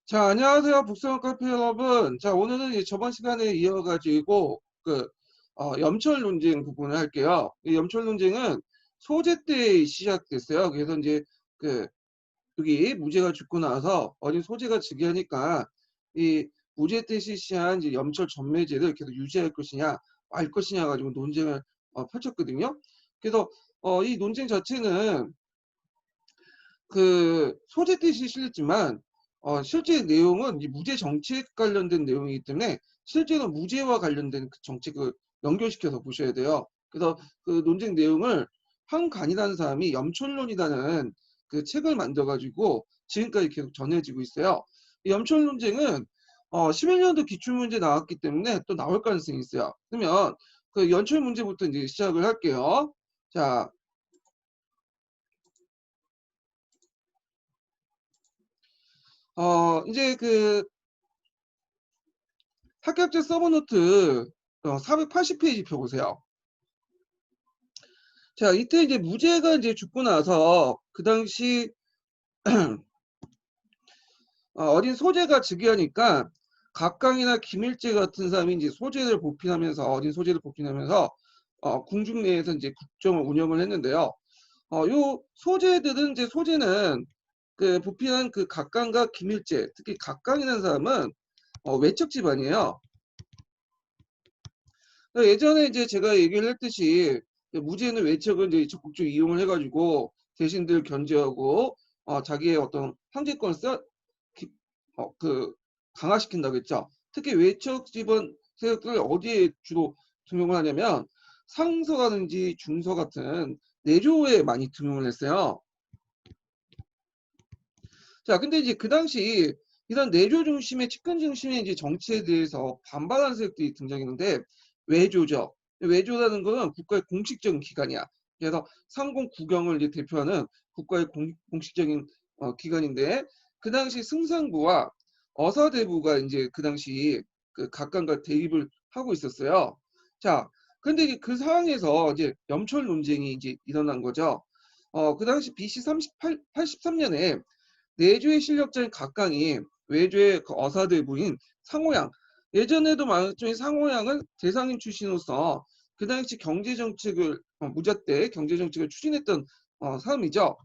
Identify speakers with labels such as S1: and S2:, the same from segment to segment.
S1: 자, 안녕하세요. 북스원 카페 여러분. 자, 오늘은 저번 시간에 이어가지고 염철 논쟁 부분을 할게요. 이 염철 논쟁은 소재 때 시작됐어요. 그래서 이제 그 여기 무죄가 죽고 나서 어린 소재가 즉위하니까 이 무죄 때 실시한 이제 염철 전매제를 계속 유지할 것이냐 말 것이냐 가지고 논쟁을 펼쳤거든요. 그래서 이 논쟁 자체는 소재 뜻이 실렸지만 실제 내용은 이 무죄 정책 관련된 내용이기 때문에 실제로 무죄와 관련된 그 정책을 연결시켜서 보셔야 돼요. 그래서 그 논쟁 내용을 한간이라는 사람이 염촌론이라는 그 책을 만들어 가지고 지금까지 계속 전해지고 있어요. 이 염촌 논쟁은 11년도 기출문제 나왔기 때문에 또 나올 가능성이 있어요. 그러면 그 연철 문제부터 이제 시작을 할게요. 자, 이제 그 합격자 서브노트 480페이지 펴보세요. 자, 이때 이제 무죄가 이제 죽고 나서 그 당시 어린 소재가 즉위하니까 각강이나 김일제 같은 사람이 이제 소재를 보필하면서 어린 소재를 보필하면서 궁중 내에서 이제 국정을 운영을 했는데요. 요 소재들은 이제 소재는 그 보필한 그 각강과 김일제, 특히 각강이라는 사람은 외척 집안이에요. 예전에 이제 제가 얘기를 했듯이 무죄는 외척을 이제 적극적으로 이용을 해가지고 대신들 견제하고 자기의 어떤 황제권을 강화시킨다고 했죠. 특히 외척 집안 세력들을 어디에 주로 등용을 하냐면 상서라든지 중서 같은 내조에 많이 등용을 했어요. 자, 근데 이제 그 당시 이런 내조 중심의 측근 중심의 이제 정치에 대해서 반발하는 세력들이 등장했는데 외조죠. 외조라는 거는 국가의 공식적인 기관이야. 그래서 상공 국영을 이제 대표하는 국가의 공식적인 기관인데 그 당시 승상부와 어사대부가 이제 그 당시 그 각각과 대립을 하고 있었어요. 자, 근데 이제 그 상황에서 이제 염철 논쟁이 이제 일어난 거죠. 그 당시 BC 83년에 내조의 실력자인 각강이 외조의 그 어사대부인 상호양, 예전에도 말했지만 상호양은 대상인 출신으로서 그 당시 경제정책을 무자 때 경제정책을 추진했던 사람이죠.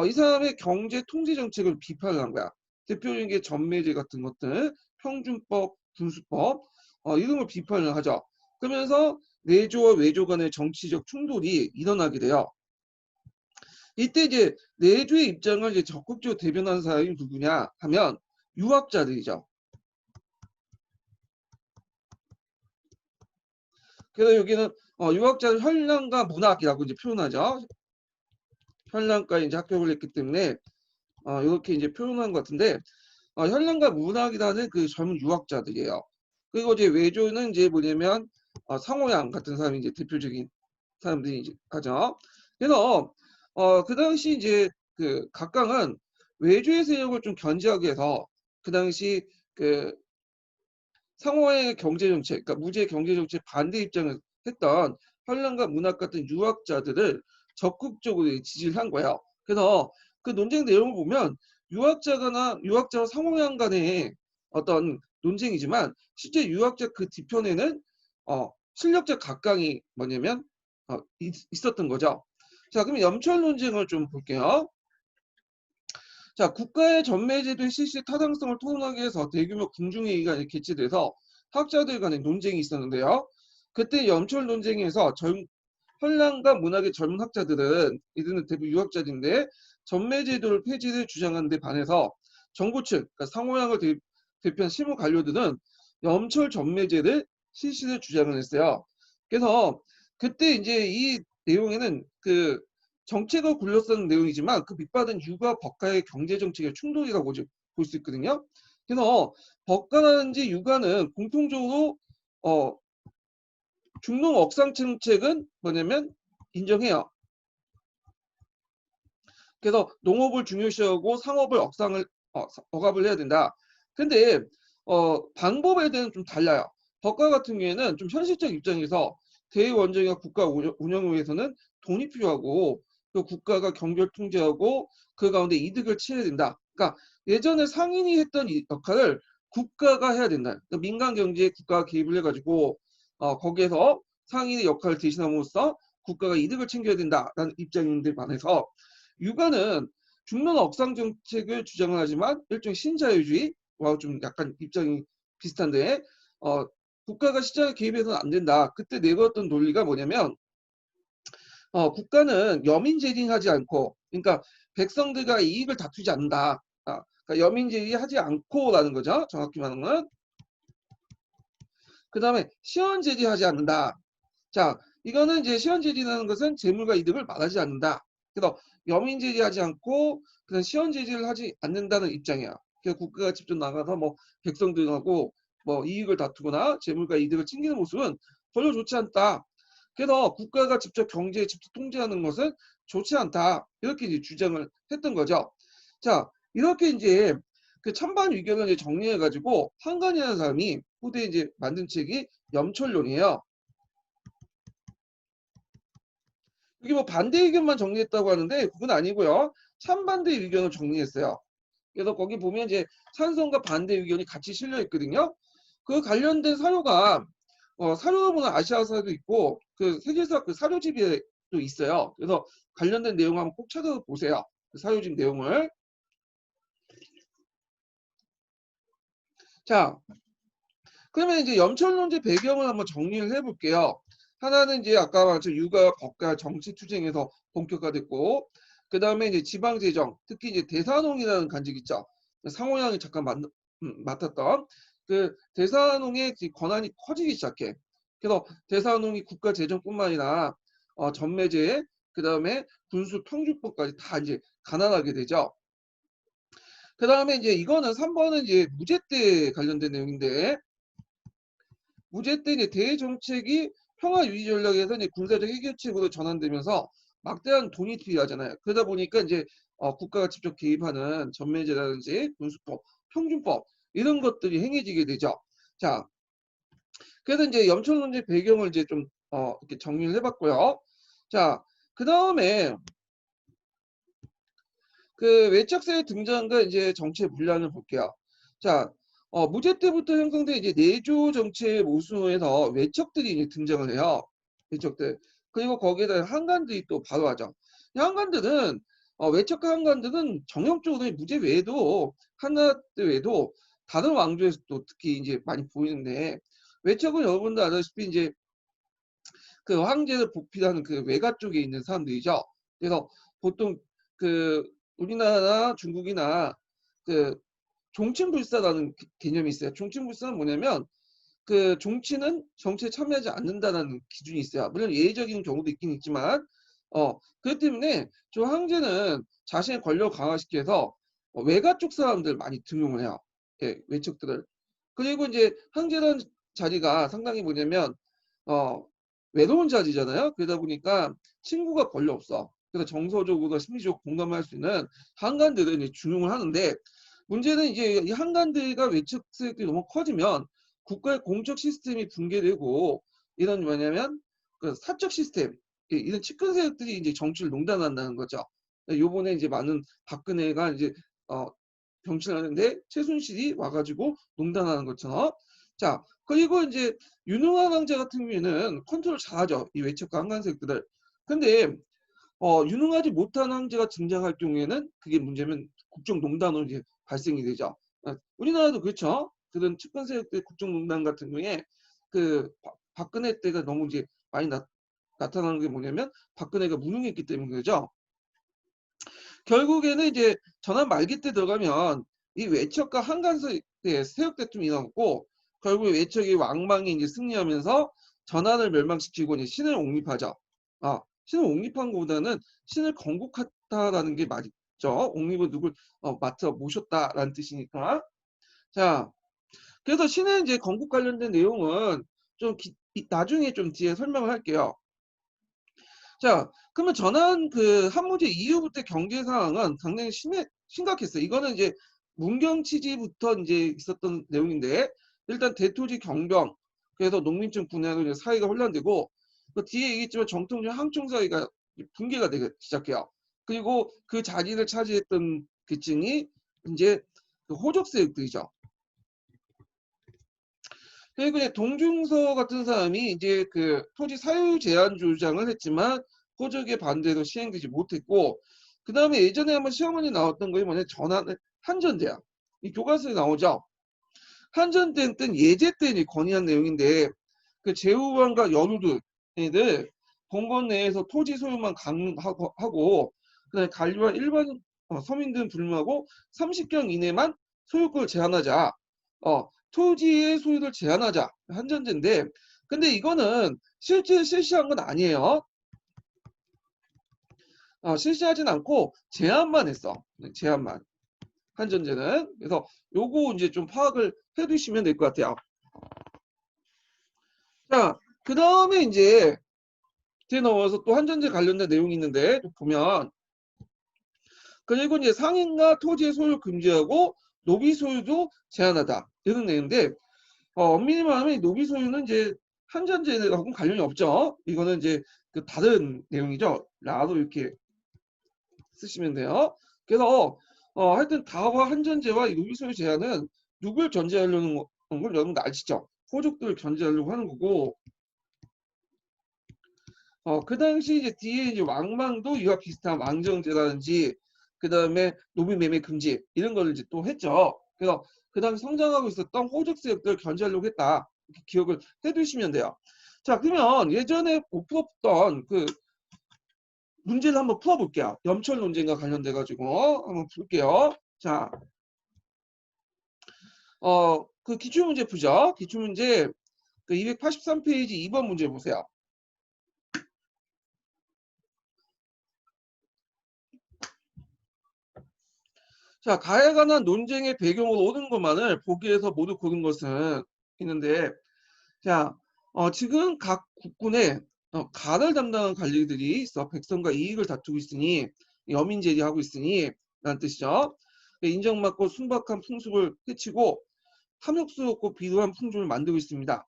S1: 이 사람의 경제 통제 정책을 비판을 한 거야. 대표적인 게 전매제 같은 것들, 평준법, 군수법 이런 걸 비판을 하죠. 그러면서 내조와 외조 간의 정치적 충돌이 일어나게 돼요. 이때 이제 내주의 입장을 이제 적극적으로 대변하는 사람이 누구냐 하면 유학자들이죠. 그래서 여기는 유학자를 현랑과 문학이라고 이제 표현하죠. 현랑과 이제 합격을 했기 때문에 이렇게 이제 표현한 것 같은데 현랑과 문학이라는 그 젊은 유학자들이에요. 그리고 이제 외조는 이제 뭐냐면 상호양 같은 사람이 이제 대표적인 사람들이 이제 하죠. 그래서 그 당시 이제 그 각각은 외주의 세력을 좀 견제하기 위해서 그 당시 그 상호의 경제정책, 그러니까 무제 경제정책 반대 입장을 했던 현란과 문학 같은 유학자들을 적극적으로 지지를 한 거예요. 그래서 그 논쟁 내용을 보면 유학자와 상호양 간의 어떤 논쟁이지만 실제 유학자 그 뒤편에는 실력자 각강이 뭐냐면 있었던 거죠. 자, 그럼 염철 논쟁을 좀 볼게요. 자, 국가의 전매제도의 실시 타당성을 토론하기 위해서 대규모 궁중회의가 개최돼서 학자들 간의 논쟁이 있었는데요. 그때 염철 논쟁에서 현란과 문학의 젊은 학자들은 이들은 대부분 유학자들인데 전매제도를 폐지를 주장하는 데 반해서 정부 측, 그러니까 상호양을 대표한 실무 관료들은 염철 전매제를 실시를 주장을 했어요. 그래서 그때 이제 이 내용에는 그 정책을 굴러쓰는 내용이지만 그 밑받은 육아 법과의 경제 정책의 충돌이라고 볼 수 있거든요. 그래서 법과라든지 육아는 공통적으로 어, 중농 억상 정책은 뭐냐면 인정해요. 그래서 농업을 중요시하고 상업을 억압을 해야 된다. 근데 방법에 대해서는 좀 달라요. 법과 같은 경우에는 좀 현실적 입장에서 대의원정과 국가 운영을 위해서는 돈이 필요하고 또 국가가 경제를 통제하고 그 가운데 이득을 취해야 된다. 그러니까 예전에 상인이 했던 이 역할을 국가가 해야 된다. 그러니까 민간 경제에 국가가 개입을 해가지고 거기에서 상인의 역할을 대신함으로써 국가가 이득을 챙겨야 된다라는 입장인데 반해서 육아는 중론 억상 정책을 주장을 하지만 일종의 신자유주의와 좀 약간 입장이 비슷한데 국가가 시장에 개입해서는 안 된다. 그때 내걸었던 논리가 뭐냐면 국가는 여민제리하지 않고 그러니까 백성들과 이익을 다투지 않는다. 그러니까 여민제리하지 않고라는 거죠. 정확히 말하면. 그 다음에 시원제리하지 않는다. 자, 이거는 이제 시원제리라는 것은 재물과 이득을 말하지 않는다. 그래서 여민제리하지 않고 그냥 시원제리를 하지 않는다는 입장이야. 그래서 국가가 직접 나가서 뭐 백성들하고 뭐 이익을 다투거나 재물과 이득을 챙기는 모습은 별로 좋지 않다. 그래서 국가가 직접 경제에 직접 통제하는 것은 좋지 않다. 이렇게 이제 주장을 했던 거죠. 자, 이렇게 이제 그 찬반 의견을 이제 정리해가지고 한간이라는 사람이 후대에 이제 만든 책이 염철론이에요. 여기 뭐 반대 의견만 정리했다고 하는데 그건 아니고요. 찬반대 의견을 정리했어요. 그래서 거기 보면 이제 찬성과 반대 의견이 같이 실려 있거든요. 그 관련된 사료가 사료가 보면 아시아사도 있고 그 세계사 그 사료집에 또 있어요. 그래서 관련된 내용 한번 꼭 찾아보세요. 그 사료집 내용을. 자, 그러면 이제 염천론제 배경을 한번 정리를 해볼게요. 하나는 이제 아까 말했죠. 육아, 법과 정치 투쟁에서 본격화됐고, 그 다음에 이제 지방재정, 특히 이제 대산홍이라는 간직 있죠. 상호양이 잠깐 맡았던 그 대산홍의 권한이 커지기 시작해. 그래서 대산홍이 국가 재정뿐만 아니라 전매제, 그 다음에 군수 평준법까지 다 이제 가난하게 되죠. 그 다음에 이제 이거는 3번은 이제 무제 때 관련된 내용인데, 무제 때 이제 대정책이 평화 유지 전략에서 이제 군사적 해결책으로 전환되면서 막대한 돈이 필요하잖아요. 그러다 보니까 이제 국가가 직접 개입하는 전매제라든지 군수법, 평준법 이런 것들이 행해지게 되죠. 자, 그래서 이제 염천론제 배경을 이제 좀 이렇게 정리를 해봤고요. 자, 그 다음에 그 외척세의 등장과 이제 정치의 분란을 볼게요. 자, 무제 때부터 형성된 이제 내조 정치의 모순에서 외척들이 이제 등장을 해요. 외척들. 그리고 거기에다 한관들이 또 바로 하죠. 이 한관들은 외척과 한관들은 정형적으로 무제 외에도 한나라 때 외에도 다른 왕조에서 또 특히 이제 많이 보이는데 외척은 여러분도 아다시피 이제 그 황제를 보필하는 그 외가 쪽에 있는 사람들이죠. 그래서 보통 그 우리나라 중국이나 그 종친불사라는 개념이 있어요. 종친불사는 뭐냐면 그 종친은 정치에 참여하지 않는다는 기준이 있어요. 물론 예외적인 경우도 있긴 있지만 그렇기 때문에 저 황제는 자신의 권력을 강화시키기 위해서 외가 쪽 사람들 많이 등용을 해요. 예, 외척들을. 그리고 이제 황제라는 자리가 상당히 뭐냐면 어 외로운 자리잖아요. 그러다 보니까 친구가 별로 없어. 그래서 정서적으로 심리적으로 공감할 수 있는 한관들을 이제 중용을 하는데 문제는 이제 이 한관들과 외척 세력들이 너무 커지면 국가의 공적 시스템이 붕괴되고 이런 뭐냐면 그 사적 시스템 이런 측근 세력들이 이제 정치를 농단한다는 거죠. 요번에 이제 많은 박근혜가 이제 어 정치를 하는데 최순실이 와가지고 농단하는 것처럼 자 그리고 이제 유능한 황제 같은 경우에는 컨트롤 잘하죠. 이 외척과 한관 세력들을. 근데 유능하지 못한 황제가 등장할 경우에는 그게 문제면 국정농단으로 이제 발생이 되죠. 우리나라도 그렇죠. 그런 측근 세력들 국정농단 같은 경우에 그 박근혜 때가 너무 이제 많이 나타나는 게 뭐냐면 박근혜가 무능했기 때문인 거죠. 결국에는 이제 전환 말기 때 들어가면 이 외척과 한간세 세력 다툼이 일어났고 결국에 외척이 왕망이 이제 승리하면서 전환을 멸망시키고 이제 신을 옹립하죠. 신을 옹립한 것보다는 신을 건국했다라는 게 맞죠. 옹립은 누굴 맡아 모셨다라는 뜻이니까. 자, 그래서 신의 이제 건국 관련된 내용은 좀 나중에 좀 뒤에 설명을 할게요. 자, 그러면 전환 그 한무제 이후부터 경제 상황은 상당히 심각했어요. 이거는 이제 문경 치지부터 이제 있었던 내용인데 일단 대토지 경병 그래서 농민층 분야로 이제 사회가 혼란되고 그 뒤에 얘기했지만 정통적 항청 사회가 붕괴가 되기 시작해요. 그리고 그 자리를 차지했던 계층이 이제 그 호적세력들이죠. 그리고 이제 동중서 같은 사람이 이제 그 토지 사유 제한 주장을 했지만 호적의 반대로 시행되지 못했고, 그 다음에 예전에 한번 시험원이 나왔던 거에 뭐냐, 전환 한전대야. 이 교과서에 나오죠. 한전대 때는 예제 때는 건의한 내용인데, 그 제후반과 연우들 본권 내에서 토지 소유만 강하고 그다음에 관리와 일반 서민들은 불문하고 30경 이내만 소유권을 제한하자. 토지의 소유를 제한하자. 한전제인데, 근데 이거는 실제 실시한 건 아니에요. 실시하진 않고 제한만 했어. 제한만. 한전제는. 그래서 요거 이제 좀 파악을 해두시면 될 것 같아요. 자, 그 다음에 이제 뒤에 넘어서 또 한전제 관련된 내용이 있는데 보면, 그리고 이제 상인과 토지의 소유 금지하고 노비 소유도 제한하다 이런 내용인데, 엄밀히 말하면 노비 소유는 이제 한전제하고는 관련이 없죠. 이거는 이제 그 다른 내용이죠. 라도 이렇게 쓰시면 돼요. 그래서 하여튼 다와 한전제와 이 노비 소유 제한은 누굴 견제하려는 걸 여러분들 아시죠? 호족들을 견제하려고 하는 거고, 그 당시 이제 뒤에 이제 왕망도 이와 비슷한 왕정제라든지 그 다음에 노비 매매 금지 이런 걸 이제 또 했죠. 그래서 그 당시 성장하고 있었던 호적 세력들을 견제하려고 했다. 이렇게 기억을 해두시면 돼요. 자, 그러면 예전에 못 풀었던 그 문제를 한번 풀어볼게요. 염철 논쟁과 관련돼 가지고 한번 풀게요. 자, 그 기출문제 푸죠. 기출문제 그 283페이지 2번 문제 보세요. 자, 가에 관한 논쟁의 배경으로 오는 것만을 보기에서 모두 고른 것은 있는데, 자, 지금 각 국군에 가를 담당한 관리들이 있어. 백성과 이익을 다투고 있으니, 여민제리하고 있으니 라는 뜻이죠. 인정받고 순박한 풍습을 해치고 탐욕스럽고 비루한 풍습을 만들고 있습니다.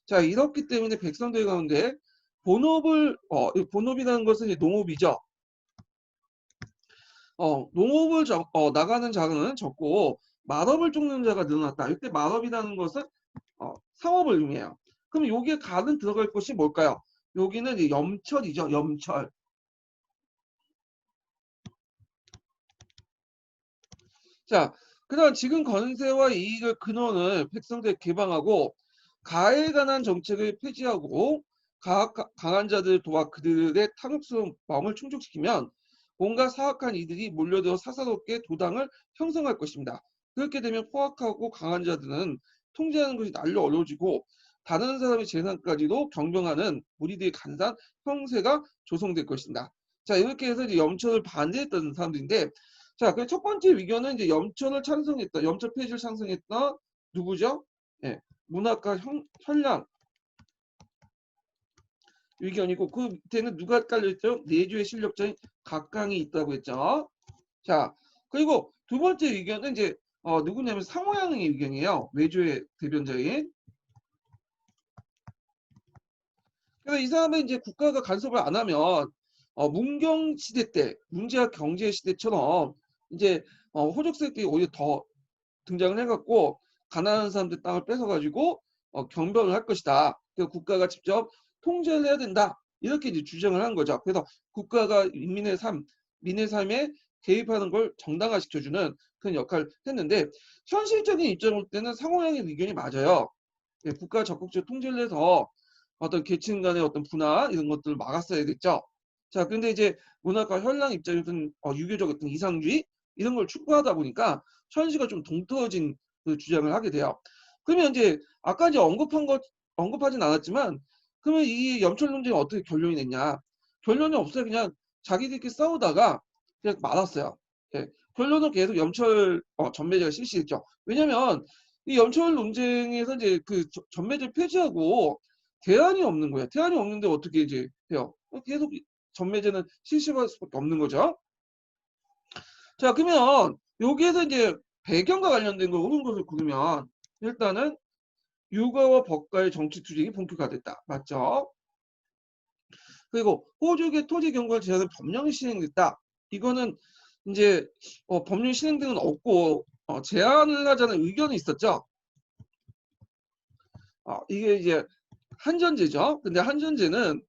S1: 자, 이렇기 때문에 백성들 가운데 본업이라는 것은 이제 농업이죠. 농업을 나가는 자는 적고 말업을 쫓는 자가 늘어났다. 이때 말업이라는 것은 상업을 의미해요. 그럼 여기에 가는 들어갈 것이 뭘까요? 여기는 이제 염철이죠. 염철. 자, 그다음 지금 건세와 이익을 근원을 백성들에 개방하고 가에 관한 정책을 폐지하고 강한 자들 도와 그들의 탐욕스러운 마음을 충족시키면 온갖 사악한 이들이 몰려들어 사사롭게 도당을 형성할 것입니다. 그렇게 되면 포악하고 강한 자들은 통제하는 것이 날로 어려워지고 다른 사람의 재산까지도 경영하는 무리들의 간사한 형세가 조성될 것입니다. 자, 이렇게 해서 이제 염천을 반대했던 사람들인데, 자, 그 첫 번째 위견은 이제 염천을 찬성했다. 염천 폐지를 찬성했다. 누구죠? 예, 문학가 현량 의견이고, 그 밑에는 누가 깔려있죠? 내주의 실력자인 각강이 있다고 했죠. 자, 그리고 두 번째 의견은 이제 누구냐면 상호양의 의견이에요. 외조의 대변자인. 그래서 이 사람은 이제 국가가 간섭을 안 하면 문경 시대 때 문제와 경제 시대처럼 이제 호족세력들이 오히려 더 등장을 해갖고 가난한 사람들 땅을 뺏어가지고 경별을 할 것이다. 그래서 국가가 직접 통제를 해야 된다. 이렇게 이제 주장을 한 거죠. 그래서 국가가 민의 삶에 개입하는 걸 정당화시켜주는 그런 역할을 했는데, 현실적인 입장을 볼 때는 상호양의 의견이 맞아요. 예, 국가가 적극적으로 통제를 해서 어떤 계층 간의 어떤 분화 이런 것들을 막았어야겠죠. 자, 근데 이제 문학과 현랑 입장에서는 유교적 어떤 이상주의 이런 걸 추구하다 보니까 현실과 좀 동떨어진 그 주장을 하게 돼요. 그러면 이제 아까 이제 언급하진 않았지만, 그러면 이 염철 논쟁이 어떻게 결론이 냈냐? 결론이 없어요. 그냥 자기들끼리 싸우다가 그냥 말았어요. 예, 결론은 계속 염철 전매제가 실시했죠. 왜냐면 이 염철 논쟁에서 이제 그 전매제 폐지하고 대안이 없는 거예요. 대안이 없는데 어떻게 이제 해요? 계속 전매제는 실시할 수밖에 없는 거죠. 자, 그러면 여기에서 이제 배경과 관련된 걸 옳은 것을 고르면 일단은 육아와 법과의 정치 투쟁이 본격화됐다. 맞죠? 그리고 호주의 토지 경과를 제한한 법령이 시행됐다. 이거는 이제 법률 시행 등은 없고 제한을 하자는 의견이 있었죠. 이게 이제 한전제죠. 근데 한전제는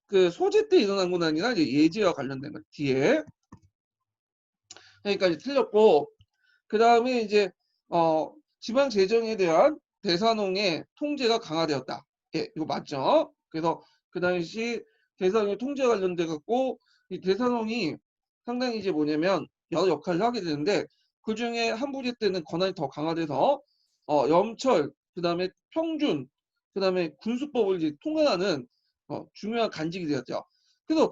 S1: 그 소재 때 일어난 건 아니라 이제 예제와 관련된 거 뒤에 여기까지 틀렸고, 그 다음에 이제 지방 재정에 대한 대산홍의 통제가 강화되었다. 예, 이거 맞죠? 그래서 그 당시 대산홍의 통제 관련돼 갖고 이 대산홍이 상당히 이제 뭐냐면 여러 역할을 하게 되는데, 그 중에 한부제 때는 권한이 더 강화돼서 염철, 그 다음에 평준, 그 다음에 군수법을 이제 통과하는 중요한 간직이 되었죠. 그래서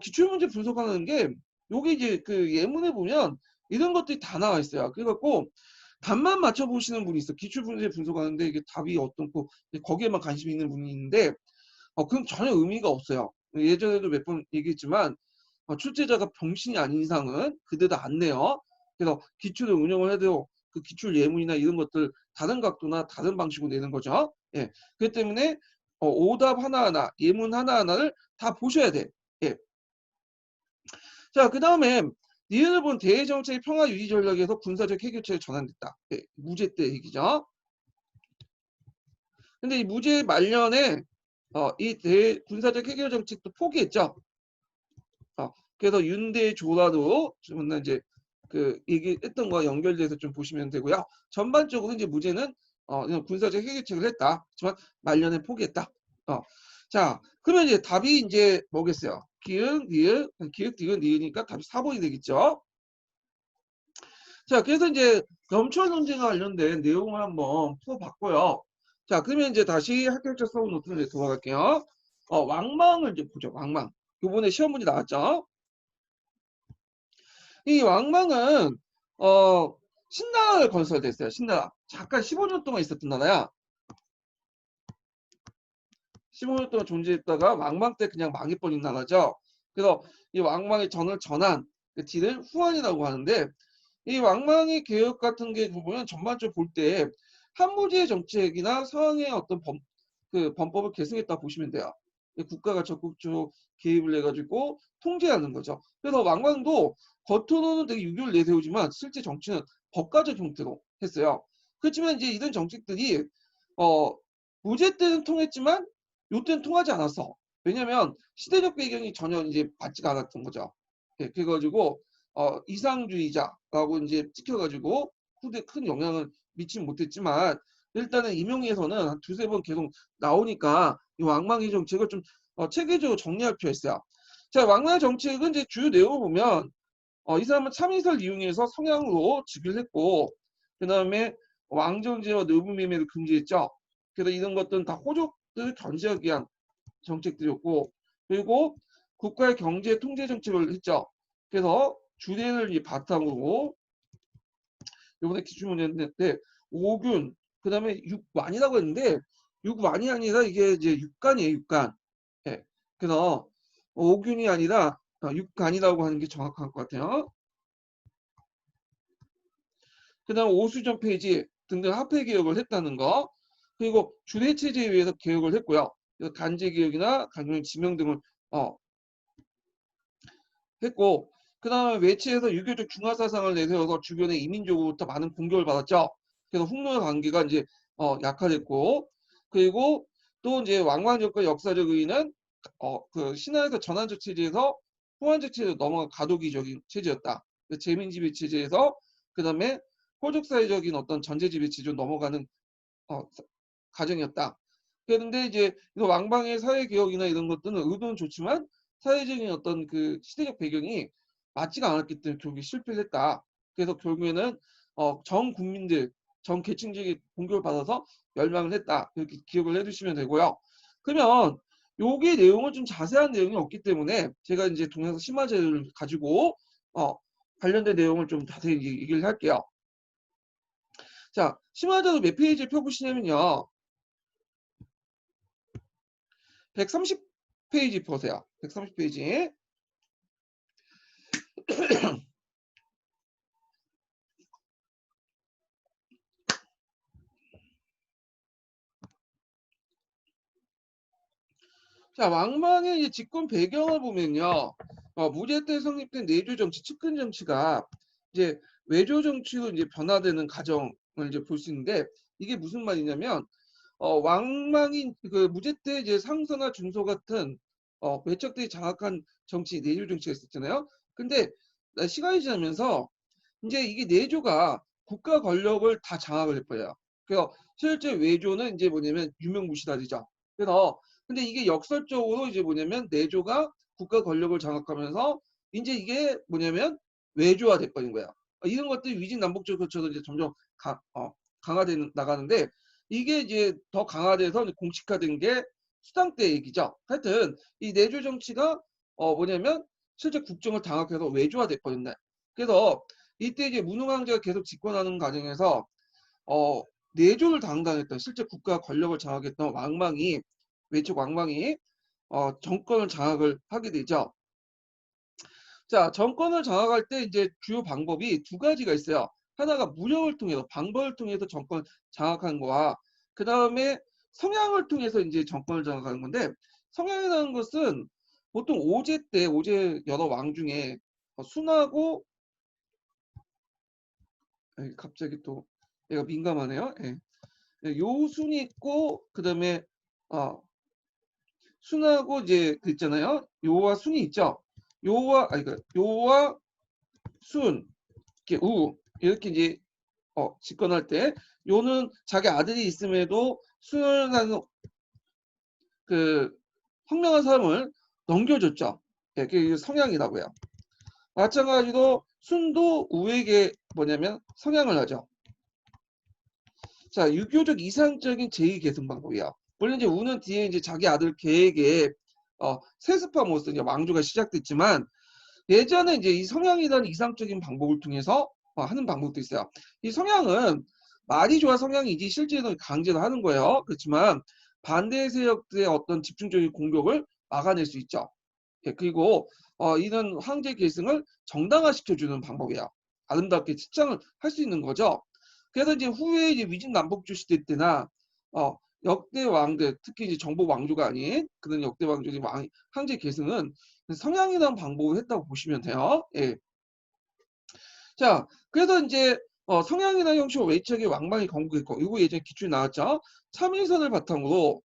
S1: 기출문제 분석하는 게 요게 이제 그 예문에 보면 이런 것들이 다 나와 있어요. 그래갖고 답만 맞춰보시는 분이 있어. 기출문제 분석하는데 이게 답이 어떻고 거기에만 관심 있는 분이 있는데 그건 전혀 의미가 없어요. 예전에도 몇 번 얘기했지만 출제자가 병신이 아닌 이상은 그대로 안 내요. 그래서 기출을 운영을 해도 그 기출 예문이나 이런 것들 다른 각도나 다른 방식으로 내는 거죠. 예. 그렇기 때문에 오답 하나하나, 예문 하나하나를 다 보셔야 돼. 예. 자, 그 다음에 니은을 본 대외정책의 평화 유지 전략에서 군사적 해결책을 전환됐다. 예, 무제 때 얘기죠. 근데 이 무제 말년에 이 군사적 해결 정책도 포기했죠. 그래서 윤대조라도 좀 이제 그 얘기했던 거와 연결돼서 좀 보시면 되고요. 전반적으로 이제 무제는 군사적 해결책을 했다. 하지만 말년에 포기했다. 자, 그러면 이제 답이 이제 뭐겠어요? 기역, 니은, 기역, 디귿, 니은이니까 답이 4번이 되겠죠. 자, 그래서 이제 점철 논쟁과 관련된 내용을 한번 풀어봤고요. 자, 그러면 이제 다시 합격자 서브 노트로 돌아갈게요. 왕망을 이제 보죠. 왕망. 이번에 시험 문제 나왔죠. 이 왕망은 신라를 건설됐어요. 신라. 잠깐 15년 동안 있었던 나라야. 15년 동안 존재했다가 왕망 때 그냥 망해버린 나라죠. 그래서 이 왕망의 전을 전한 그 뒤를 후한이라고 하는데, 이 왕망의 개혁 같은 게 보면 전반적으로 볼 때 한무지의 정책이나 상황의 어떤 범법을 계승했다 보시면 돼요. 국가가 적극적으로 개입을 해가지고 통제하는 거죠. 그래서 왕망도 겉으로는 되게 유교를 내세우지만 실제 정치는 법가적 형태로 했어요. 그렇지만 이제 이런 정책들이 어, 무제 때는 통했지만 요때는 통하지 않았어. 왜냐면 시대적 배경이 전혀 이제 맞지가 않았던 거죠. 예, 그래가지고 이상주의자라고 이제 찍혀가지고 후대에 큰 영향을 미치지 못했지만, 일단은 임용에서는 한 두세 번 계속 나오니까 이 왕망의 정책을 좀 체계적으로 정리할 필요가 있어요. 자, 왕망의 정책은 이제 주요 내용을 보면 이 사람은 참의설 이용해서 성향으로 즉위를 했고, 그 다음에 왕정제와 노부매매를 금지했죠. 그래서 이런 것들은 다 호족들을 견제하기 위한 정책들이었고, 그리고 국가의 경제 통제 정책을 했죠. 그래서 주례를 바탕으로 이번에 기출문제인데 오균, 그 다음에 육완이라고 했는데 육완이 아니라 이게 이제 육간이에요. 육간. 예. 그래서 오균이 아니라 육간이라고 하는 게 정확한 것 같아요. 그 다음 오수전 폐지 등등 화폐 개혁을 했다는 거, 그리고 주례체제에 의해서 개혁을 했고요. 간제 개혁이나 강령 지명 등을 했고, 그 다음에 외치에서 유교적 중화사상을 내세워서 주변의 이민족으로부터 많은 공격을 받았죠. 그래서 홍노의 관계가 이제 약화됐고, 그리고 또 이제 왕왕정권 역사적 의의는 그 신화에서 전환적 체제에서 후한적 체제로 넘어간 가도기적인 체제였다. 재민지배 체제에서 그 다음에 호족사회적인 어떤 전제지배 체제로 넘어가는 가정이었다. 그런데 이제 왕방의 사회개혁이나 이런 것들은 의도는 좋지만 사회적인 어떤 그 시대적 배경이 맞지가 않았기 때문에 결국에 실패를 했다. 그래서 결국에는 전 국민들, 전 계층적인 공격을 받아서 멸망을 했다. 이렇게 기억을 해두시면 되고요. 그러면 요게 내용은 좀 자세한 내용이 없기 때문에 제가 이제 동영상 심화자료를 가지고 관련된 내용을 좀 자세히 얘기를 할게요. 자, 심화자료 몇 페이지에 펴보시냐면요. 130페이지 보세요. 130페이지. 자, 왕망의 이제 집권 배경을 보면요. 무제 때 성립된 내조 정치, 측근 정치가 이제 외조 정치로 이제 변화되는 과정을 이제 볼 수 있는데 이게 무슨 말이냐면 왕망이 그 무제 때 이제 상서나 중서 같은 외척들이 장악한 정치 내조 정치가 있었잖아요. 근데 시간이 지나면서 이제 이게 내조가 국가 권력을 다 장악을 해버려요. 그래서 실제 외조는 이제 뭐냐면 유명무실하죠. 그래서 근데 이게 역설적으로 이제 뭐냐면 내조가 국가 권력을 장악하면서 이제 이게 뭐냐면 외조화 돼버린 거예요. 이런 것들이 위진남북조 거쳐서 이제 점점 강화돼 나가는데 이게 이제 더 강화돼서 공식화된 게 수당 때 얘기죠. 하여튼 이 내조 정치가 뭐냐면 실제 국정을 장악해서 외조화 돼버린다. 그래서 이때 이제 문흥왕제가 계속 집권하는 과정에서 내조를 담당했던 실제 국가 권력을 장악했던 왕망이 외척 왕망이 정권을 장악을 하게 되죠. 자, 정권을 장악할 때 이제 주요 방법이 두 가지가 있어요. 하나가 무력을 통해서 방법을 통해서 정권을 장악하는 거와 그 다음에 성향을 통해서 이제 정권을 장악하는 건데 성향이라는 것은 보통 오제 때 오제 여러 왕 중에 순하고 갑자기 또 얘가 민감하네요. 예. 요순이 있고 그다음에 순하고 이제 그 있잖아요. 요와 순이 있죠. 요와 순 이렇게 이렇게 이제 집권할 때 요는 자기 아들이 있음에도 순하는 그 현명한 사람을 넘겨줬죠. 예, 그게 성향이라고요. 마찬가지로 순도 우에게 뭐냐면 성향을 하죠. 자, 유교적 이상적인 제2계승 방법이야. 물론 이제 우는 뒤에 이제 자기 아들 계에게 세습함으로써 이제 왕조가 시작됐지만 예전에 이제 이 성향이라는 이상적인 방법을 통해서 하는 방법도 있어요. 이 성향은 말이 좋아 성향이지 실제로는 강제로 하는 거예요. 그렇지만 반대 세력들의 어떤 집중적인 공격을 막아낼 수 있죠. 예, 그리고 이런 황제 계승을 정당화시켜주는 방법이야. 아름답게 치장을 할 수 있는 거죠. 그래서 이제 후에 이제 위진 남북조 시대 때나 역대 왕들 특히 이제 정복 왕조가 아닌 그런 역대 왕조의 황제 계승은 성향이라는 방법을 했다고 보시면 돼요. 예. 자, 그래서 이제 성향이나 형식으로 외척의 왕망이 건국했고 이거 예전에 기출이 나왔죠. 참일선을 바탕으로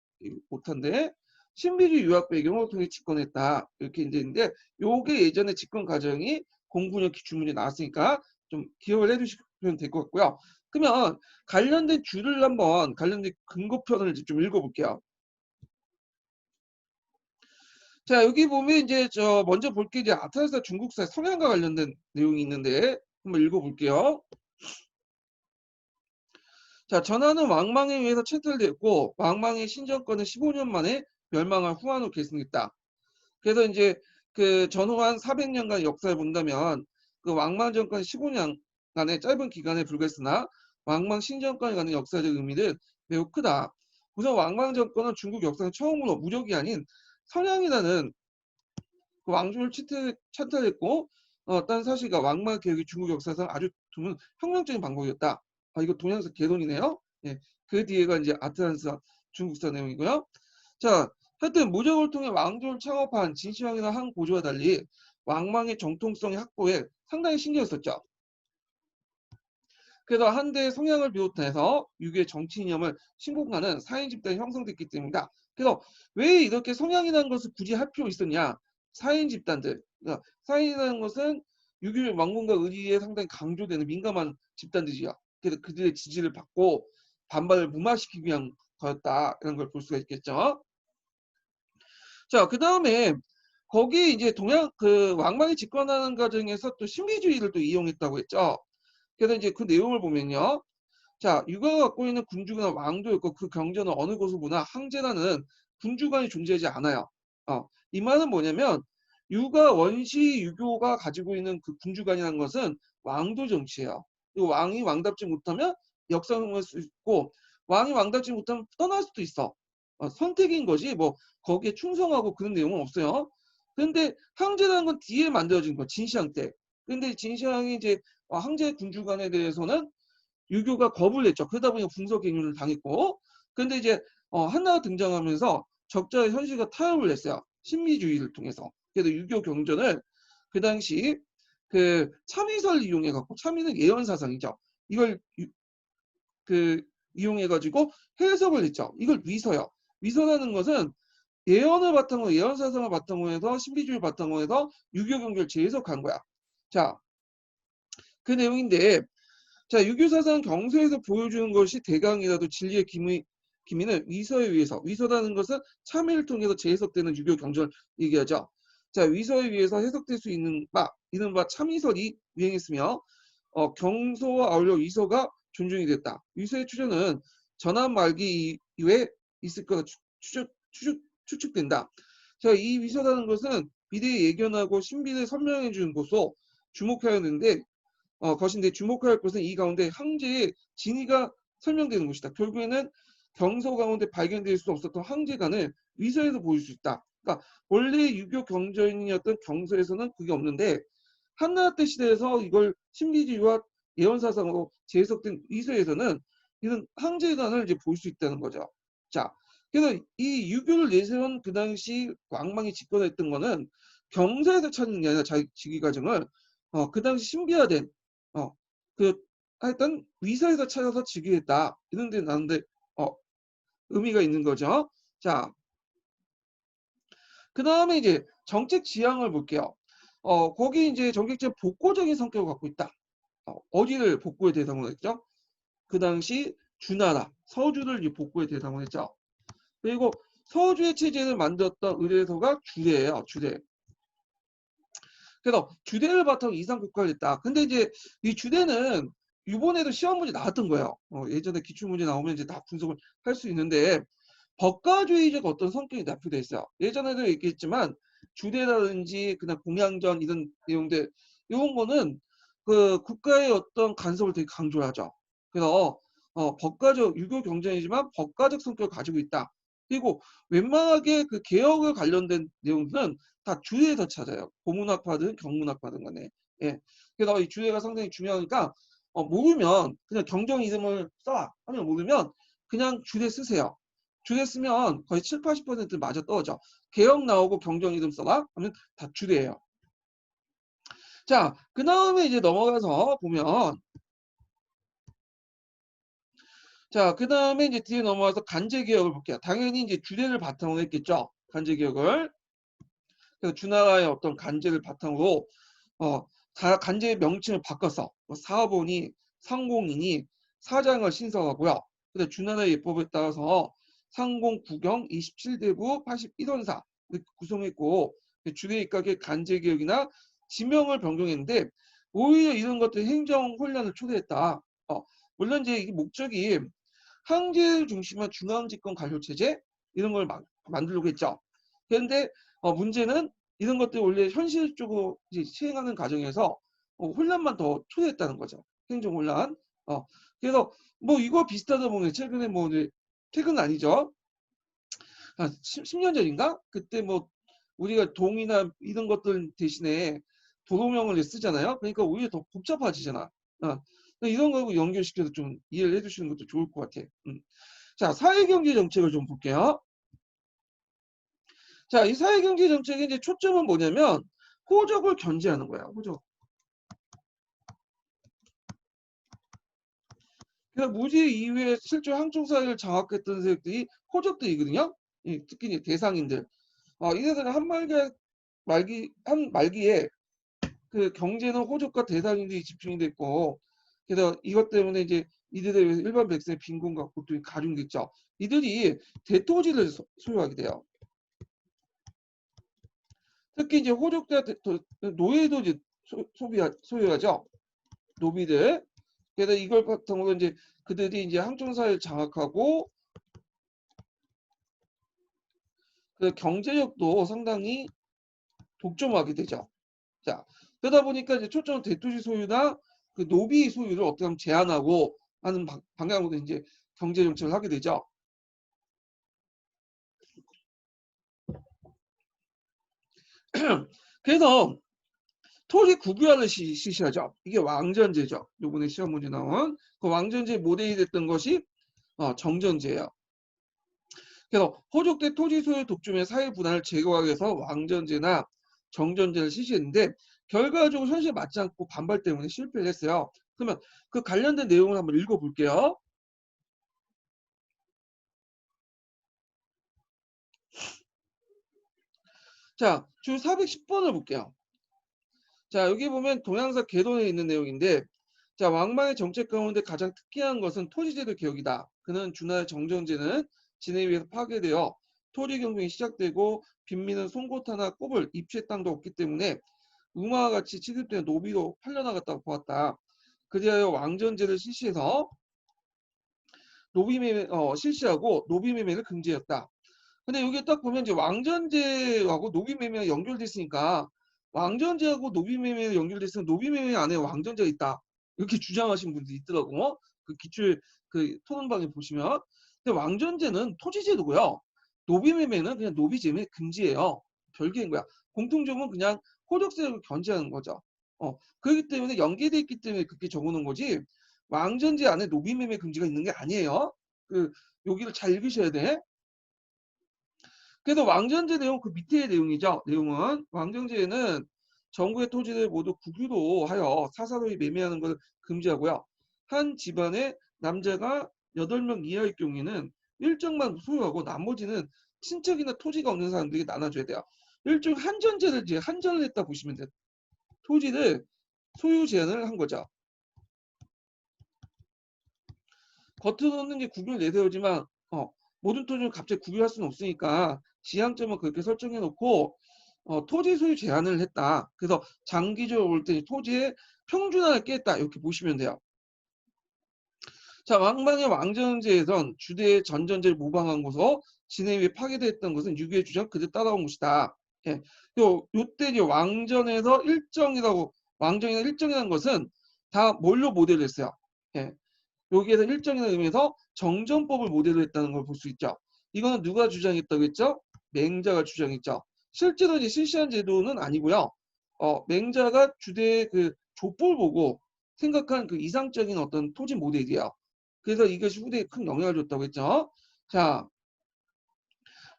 S1: 못한데 신비주의 유학 배경을 통해 집권했다 이렇게 이제 있는데 요게 예전에 집권 과정이 09년 기출문제 나왔으니까 좀 기억을 해주시면 될 것 같고요. 그러면 관련된 줄을 한번 관련된 근거편을 좀 읽어볼게요. 자, 여기 보면 이제 먼저 볼 게 이제 아타르사 중국사 성향과 관련된 내용이 있는데 한번 읽어볼게요. 자, 전하는 왕망에 의해서 채탈됐고 왕망의 신정권은 15년 만에 멸망한 후한으로 계승했다. 그래서 이제 그 전후한 400년간 역사를 본다면 그 왕망 정권 15년간의 짧은 기간에 불과했으나 왕망 신정권에 관한 역사적 의미는 매우 크다. 우선 왕망 정권은 중국 역사상 처음으로 무력이 아닌 선양이라는 그 왕조를 찬탈했고 딴 사실과 왕망 개혁이 중국 역사상 아주 드문 혁명적인 방법이었다. 이거 동양사 개론이네요. 예, 그 뒤에가 이제 아트란스 중국사 내용이고요. 자, 하여튼 무적을 통해 왕조를 창업한 진시황이나 한 고조와 달리 왕망의 정통성의 확보에 상당히 신경을 썼죠. 그래서 한대의 성향을 비롯해서 유교의 정치 이념을 신봉하는 사인 집단이 형성됐기 때문이다. 그래서 왜 이렇게 성향이라는 것을 굳이 할 필요 있었냐? 사인 집단들. 그러니까 사인이라는 것은 유교의 왕궁과 의리에 상당히 강조되는 민감한 집단들이야. 그래서 그들의 지지를 받고 반발을 무마시키기 위한 거였다. 이런 걸 볼 수가 있겠죠. 자, 그 다음에 거기 이제 동양 그 왕망이 집권하는 과정에서 또 신비주의를 또 이용했다고 했죠. 그래서 이제 그 내용을 보면요. 자, 유가가 갖고 있는 군주나 왕도였고 그 경전은 어느 곳을 보나 항제라는 군주관이 존재하지 않아요. 이 말은 뭐냐면 유가 원시 유교가 가지고 있는 그 군주관이라는 것은 왕도 정치예요. 그리고 왕이 왕답지 못하면 역사할 수 있고 왕이 왕답지 못하면 떠날 수도 있어. 선택인 거지 뭐 거기에 충성하고 그런 내용은 없어요. 근데 항제라는 건 뒤에 만들어진 거 진시황 때. 근데 진시황이 이제 항제 군주관에 대해서는 유교가 겁을 냈죠. 그러다 보니까 궁서갱유를 당했고 근데 이제 한나가 등장하면서 적자의 현실과 타협을 했어요. 신비주의를 통해서. 그래서 유교 경전을 그 당시 그 참의설 이용해 갖고 참의는 예언 사상이죠. 이걸 이용해 가지고 해석을 했죠. 이걸 위서요. 위서라는 것은 예언을 바탕으로 예언 사상을 바탕으로 해서 신비주의 바탕으로 해서 유교 경제를 재해석한 거야. 자, 그 내용인데 자, 유교 사상 경서에서 보여주는 것이 대강이라도 진리의 기미는 위서에 의해서 위서라는 것은 참회를 통해서 재해석되는 유교 경전을 얘기하죠. 자, 위서에 의해서 해석될 수 있는 이른바 참위설이 유행했으며 경서와 아울러 위서가 존중이 됐다. 위서의 추정은 전한 말기 이후에 있을 거라 추측된다. 자, 이 위서라는 것은 미래에 예견하고 신비를 설명해 주는 것으로 주목하였는데 것인데 주목할 것은 이 가운데 황제의 진위가 설명되는 것이다. 결국에는 경서 가운데 발견될 수 없었던 황제관을 위서에서 보일 수 있다. 그러니까 원래 유교 경전이었던 경서에서는 그게 없는데 한나라 때 시대에서 이걸 신비주의와 예언사상으로 재해석된 위서에서는 이런 황제관을 이제 볼 수 있다는 거죠. 자, 그래서 이 유교를 내세운 그 당시 왕망이 집권했던 거는 경서에서 찾는 게 아니라 자기 직위 과정을 그 당시 신비화된 하여튼 위서에서 찾아서 즉위했다. 이런 데 나는데 의미가 있는 거죠. 자, 그 다음에 이제 정책 지향을 볼게요. 거기 이제 정책적 복고적인 성격을 갖고 있다. 어디를 복고의 대상으로 했죠? 그 당시 주나라, 서주를 이제 복고의 대상으로 했죠. 그리고 서주의 체제를 만들었던 의뢰서가 주례예요. 주례. 그래서 주례를 바탕으로 이상 국가를 했다. 근데 이제 이 주례는 이번에도 시험 문제 나왔던 거예요. 예전에 기출 문제 나오면 이제 다 분석을 할 수 있는데 법가주의적 어떤 성격이 납부돼 있어요. 예전에도 얘기했지만 주례라든지 그냥 공양전 이런 내용들 이런 거는 그 국가의 어떤 간섭을 되게 강조하죠. 그래서 법가적 유교 경전이지만 법가적 성격을 가지고 있다. 그리고 웬만하게 그 개혁에 관련된 내용들은 다 주례에서 찾아요. 고문학파든 경문학파든 간에. 예. 그래서 이 주례가 상당히 중요하니까 모르면 그냥 경전 이름을 써. 하면 모르면 그냥 주례 쓰세요. 주례 쓰면 거의 7, 80% 맞아 떨어져. 개혁 나오고 경전 이름 써라 하면 다 주례예요. 자, 그 다음에 이제 넘어가서 보면 자, 그 다음에 이제 뒤에 넘어가서 간제개혁을 볼게요. 당연히 이제 주례를 바탕으로 했겠죠. 간제개혁을. 그래서 주나라의 어떤 간제를 바탕으로 간제의 명칭을 바꿨어. 뭐 사업원이 상공인이 사장을 신설하고요. 그래서 주나라의 예법에 따라서 상공 구경 27대부 81원사 구성했고 주례 입각의 간제개혁이나 지명을 변경했는데 오히려 이런 것들이 행정 혼란을 초래했다. 물론 이제 이 목적이 황제를 중심한 중앙집권 관료체제 이런 걸 만들려고 했죠. 그런데 문제는 이런 것들이 원래 현실적으로 이제 시행하는 과정에서 혼란만 더 초래했다는 거죠. 행정 혼란. 그래서 뭐 이거 비슷하다 보면 최근에 뭐 최근 아니죠. 한 10년 전인가? 그때 뭐 우리가 동이나 이런 것들 대신에 도로명을 쓰잖아요. 그러니까 오히려 더 복잡해지잖아. 이런 거 연결시켜서 좀 이해를 해주시는 것도 좋을 것 같아. 자, 사회경제 정책을 좀 볼게요. 자, 이 사회경제 정책의 이제 초점은 뭐냐면 호적을 견제하는 거야. 호적. 그래서 무지 이후에 실제 항중사회를 장악했던 세력들이 호적들이거든요. 특히 이제 대상인들. 이들은 한 말기에 그 경제는 호적과 대상인들이 집중이 됐고, 그래서 이것 때문에 이제 이들에 의해서 일반 백성의 빈곤과 고통이 가중됐죠. 이들이 대토지를 소유하게 돼요. 특히 이제 호족자 노예도 이제 소유하죠. 노비들. 그래서 이걸 바탕으로 이제 그들이 이제 항중사회를 장악하고 그 경제력도 상당히 독점하게 되죠. 자, 그러다 보니까 이제 초점 대토지 소유나 그 노비 소유를 어떻게 하면 제한하고 하는 방향으로 이제 경제 정책을 하게 되죠. 그래서 토지 국유화를 실시하죠. 이게 왕전제죠. 요번에 시험 문제 나온 그 왕전제 모델이 됐던 것이 정전제예요. 그래서 호족대 토지 소유 독점의 사회 분할을 제거하기 위해서 왕전제나 정전제를 실시했는데 결과적으로 현실에 맞지 않고 반발 때문에 실패를 했어요. 그러면 그 관련된 내용을 한번 읽어볼게요. 자, 주 410번을 볼게요. 자, 여기 보면 동양사 개론에 있는 내용인데, 자, 왕망의 정책 가운데 가장 특이한 것은 토지제도 개혁이다. 그는 준하의 정전제는 진에 의해서 파괴되어 토지 경쟁이 시작되고 빈민은 송곳하나 꼽을 입시의 땅도 없기 때문에 우마와 같이 취급된 노비도 팔려나갔다고 보았다. 그리하여 왕전제를 실시해서 실시하고 노비매매를 금지했다. 근데 여기 딱 보면 이제 왕전제하고 노비매매가 연결돼 있으니까 왕전제하고 노비매매가 연결돼 있으면 노비매매 안에 왕전제가 있다. 이렇게 주장하신 분들이 있더라고. 그 기출 그 토론방에 보시면. 근데 왕전제는 토지제도고요. 노비매매는 그냥 노비제매 금지예요. 별개인 거야. 공통점은 그냥 호적세력을 견제하는 거죠. 그렇기 때문에 연계돼 있기 때문에 그렇게 적어놓은 거지. 왕전제 안에 노비매매 금지가 있는 게 아니에요. 그 여기를 잘 읽으셔야 돼. 그래서 왕전제 내용 그 밑에 내용이죠. 내용은 왕정제에는 정부의 토지를 모두 국유로 하여 사사로이 매매하는 것을 금지하고요. 한 집안에 남자가 8명 이하일 경우에는 일정만 소유하고 나머지는 친척이나 토지가 없는 사람들에게 나눠줘야 돼요. 일종 한전제를 이제 한전을 했다 보시면 돼요. 토지를 소유 제한을 한 거죠. 겉으로는 이제 국유를 내세우지만 모든 토지를 갑자기 국유할 수는 없으니까 지향점은 그렇게 설정해 놓고 토지 소유 제한을 했다. 그래서 장기적으로 볼 때 토지의 평준화를 깼다. 이렇게 보시면 돼요. 자, 왕방의 왕전제에선 주대의 전전제를 모방한 것으로 진해 위에 파괴됐던 것은 유교의 주장 그대로 따라온 것이다. 예. 요때 이제 왕전에서 왕정이나 일정이라는 것은 다 뭘로 모델을 했어요. 예. 여기에서 일정이라는 의미에서 정전법을 모델로 했다는 걸 볼 수 있죠. 이거는 누가 주장했다고 했죠? 맹자가 주장했죠. 실제로 이제 실시한 제도는 아니고요. 맹자가 주대의 그 족보를 보고 생각한 그 이상적인 어떤 토지 모델이에요. 그래서 이것이 후대에 큰 영향을 줬다고 했죠. 자,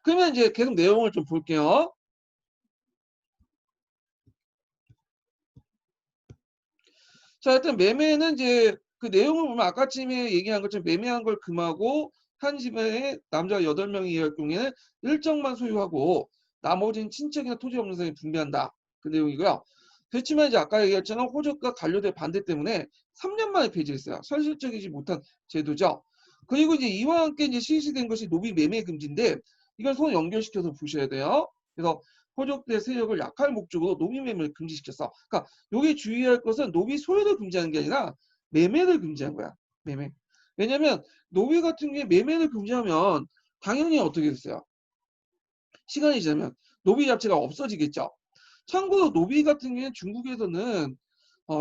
S1: 그러면 이제 계속 내용을 좀 볼게요. 자, 일단 매매는 이제 그 내용을 보면 아까쯤에 얘기한 것처럼 매매한 걸 금하고 한 집에 남자 8명이 이할 경우에는 일정만 소유하고 나머지는 친척이나 토지 없는 사람이 분배한다. 그 내용이고요. 그렇지만 이제 아까 얘기했잖아. 호적과 관료들의 반대 때문에 3년 만에 폐지했어요. 현실적이지 못한 제도죠. 그리고 이제 이와 함께 이제 실시된 것이 노비 매매 금지인데 이걸 서로 연결시켜서 보셔야 돼요. 그래서 호적대 세력을 약할 목적으로 노비 매매를 금지시켰어. 그러니까 여기 주의할 것은 노비 소유를 금지하는 게 아니라 매매를 금지한 거야. 매매. 왜냐면 노비 같은 경우에 매매를 금지하면 당연히 어떻게 됐어요? 시간이 지나면 노비 자체가 없어지겠죠. 참고로 노비 같은 경우에는 중국에서는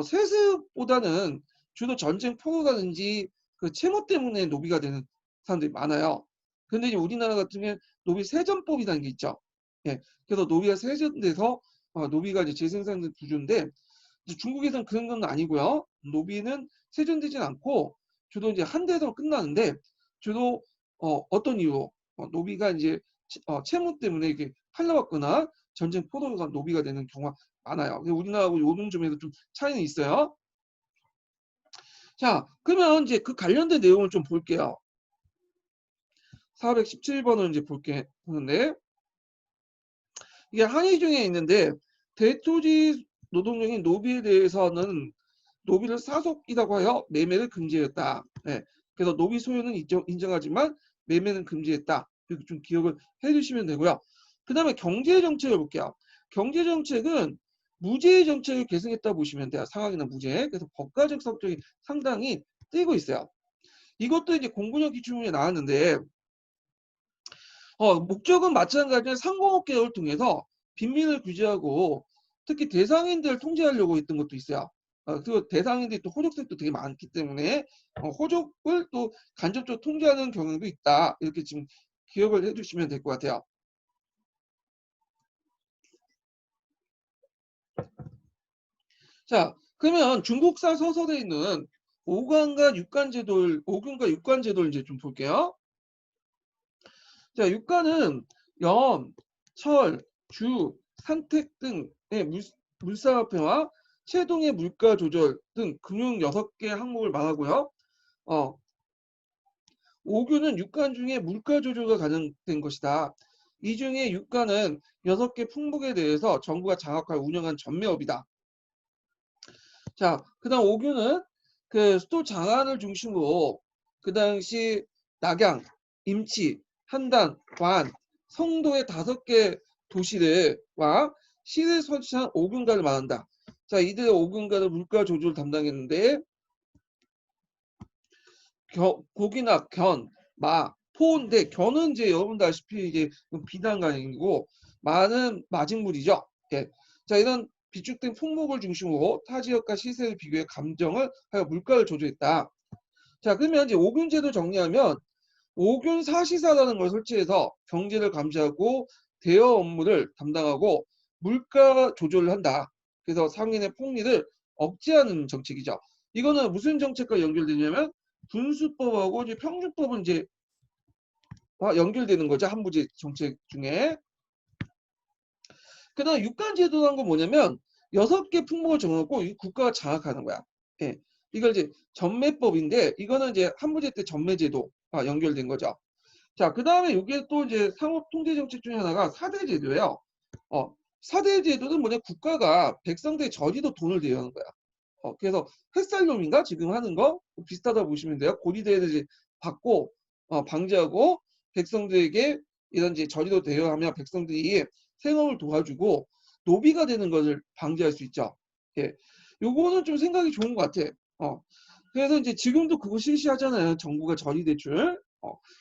S1: 세습보다는 주로 전쟁 포로라든지 그 채무 때문에 노비가 되는 사람들이 많아요. 근데 이제 우리나라 같은 경우에 노비 세전법이라는 게 있죠. 예. 그래서 노비가 세전돼서 노비가 이제 재생산된 구조인데 중국에서는 그런 건 아니고요. 노비는 세전되진 않고 주로 이제 한 대에서 끝나는데 주로 어떤 이유로 노비가 이제 채무 때문에 이렇게 팔려왔거나 전쟁 포로가 노비가 되는 경우가 많아요. 우리나라하고 요런 점에서 좀 차이는 있어요. 자, 그러면 이제 그 관련된 내용을 좀 볼게요. 417번을 이제 보는데 이게 항의 중에 있는데 대토지 노동력인 노비에 대해서는 노비를 사속이라고 하여 매매를 금지했다. 네. 그래서 노비 소유는 인정하지만 매매는 금지했다. 이렇게 좀 기억을 해주시면 되고요. 그 다음에 경제정책을 볼게요. 경제정책은 무제의 정책을 계승했다 보시면 돼요. 상황이나 무제. 그래서 법과적 성격이 상당히 띄고 있어요. 이것도 이제 공군형 기출문제 나왔는데 목적은 마찬가지로 상공업 개혁을 통해서 빈민을 규제하고 특히 대상인들을 통제하려고 했던 것도 있어요. 그리고 대상인들이 또 호족색도 되게 많기 때문에 호족을 또 간접적으로 통제하는 경우도 있다. 이렇게 지금 기억을 해주시면 될 것 같아요. 자, 그러면 중국사 서설에 있는 5관과 6관 제도를 5군과 6관 제도를 이제 좀 볼게요. 자, 6관은 염, 철, 주, 산택 등의 물상화폐와 최동의 물가 조절 등 금융 6개 항목을 말하고요. 5규는 육간 중에 물가 조절가 가능된 것이다. 이 중에 육가는 6개 품목에 대해서 정부가 장악하여 운영한 전매업이다. 자, 그 다음 5규는 그 수도 장안을 중심으로 그 당시 낙양, 임치, 한단, 완, 성도의 5개 도시와 시를 설치한 5군가를 말한다. 자, 이들의 5군가는 물가 조절을 담당했는데 고기나 견, 마, 포인데 견은 이제 여러분들 아시피 이제 비단간이고 마는 마직물이죠. 예. 자, 이런 비축된 품목을 중심으로 타 지역과 시세를 비교해 감정을 하여 물가를 조절했다. 자, 그러면 이제 5균 제도 정리하면 5균 사시사라는 걸 설치해서 경제를 감시하고 대여 업무를 담당하고 물가 조절을 한다. 그래서 상인의 폭리를 억제하는 정책이죠. 이거는 무슨 정책과 연결되냐면 분수법하고 이제 평준법은 이제 연결되는 거죠. 한부제 정책 중에. 그다음 육간제도라는 건 뭐냐면 6개 품목을 정하고 국가가 장악하는 거야. 예. 이걸 이제 전매법인데 이거는 이제 한부제 때 전매제도가 연결된 거죠. 자, 그 다음에 이게 또 이제 상업통제정책 중에 하나가 4대 제도예요. 4대 제도는 뭐냐 국가가 백성들의 저리도 돈을 대여하는 거야. 그래서 햇살놈인가 지금 하는 거 비슷하다 보시면 돼요. 고리대를 이제 받고 방지하고 백성들에게 이런 이제 저리도 대여하면 백성들이 생업을 도와주고 노비가 되는 것을 방지할 수 있죠. 예. 요거는 좀 생각이 좋은 것 같아. 그래서 이제 지금도 그거 실시하잖아요. 정부가 저리 대출.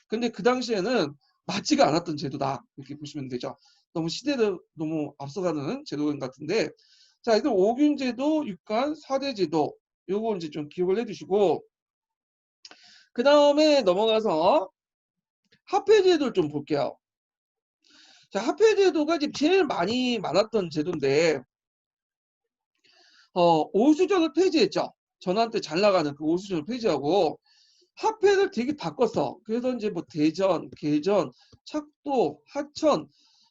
S1: 근데 그 당시에는 맞지가 않았던 제도다. 이렇게 보시면 되죠. 너무 시대를 너무 앞서가는 제도인 것 같은데 자, 이들 5균 제도, 육간, 4대 제도 요거 이제 좀 기억을 해두시고 그 다음에 넘어가서 화폐 제도를 좀 볼게요. 자, 화폐 제도가 지금 제일 많았던 제도인데 오수전을 폐지했죠. 전환 때 잘 나가는 그 오수전을 폐지하고 화폐를 되게 바꿨어. 그래서 이제 뭐 대전, 개전, 착도, 하천.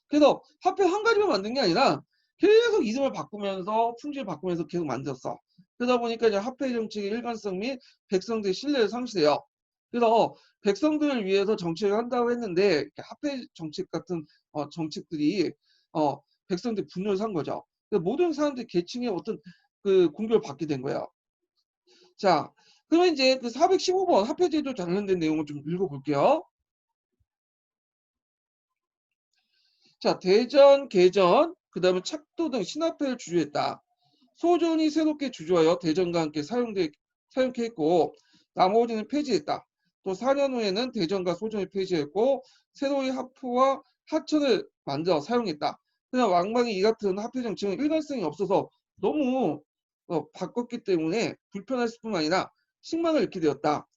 S1: 그래서 화폐 한 가지만 만든 게 아니라 계속 이름을 바꾸면서 품질을 바꾸면서 계속 만들었어. 그러다 보니까 이제 화폐 정책의 일관성 및 백성들의 신뢰를 상실해요. 그래서 백성들을 위해서 정책을 한다고 했는데 화폐 정책 같은 정책들이 백성들 분노를 산 거죠. 모든 사람들이 계층의 어떤 그 공격을 받게 된 거예요. 자, 그러면 이제 그 415번 화폐제도 관련된 내용을 좀 읽어볼게요. 자, 대전, 개전, 그 다음에 착도 등 신화폐를 주주했다. 소전이 새롭게 주주하여 대전과 함께 사용케 했고 나머지는 폐지했다. 또 4년 후에는 대전과 소전을 폐지했고 새로이 하프와 하천을 만들어 사용했다. 그냥 왕방이 이 같은 화폐 정책은 일관성이 없어서 너무 바꿨기 때문에 불편했을 뿐만 아니라 식망을 잃게 되었다.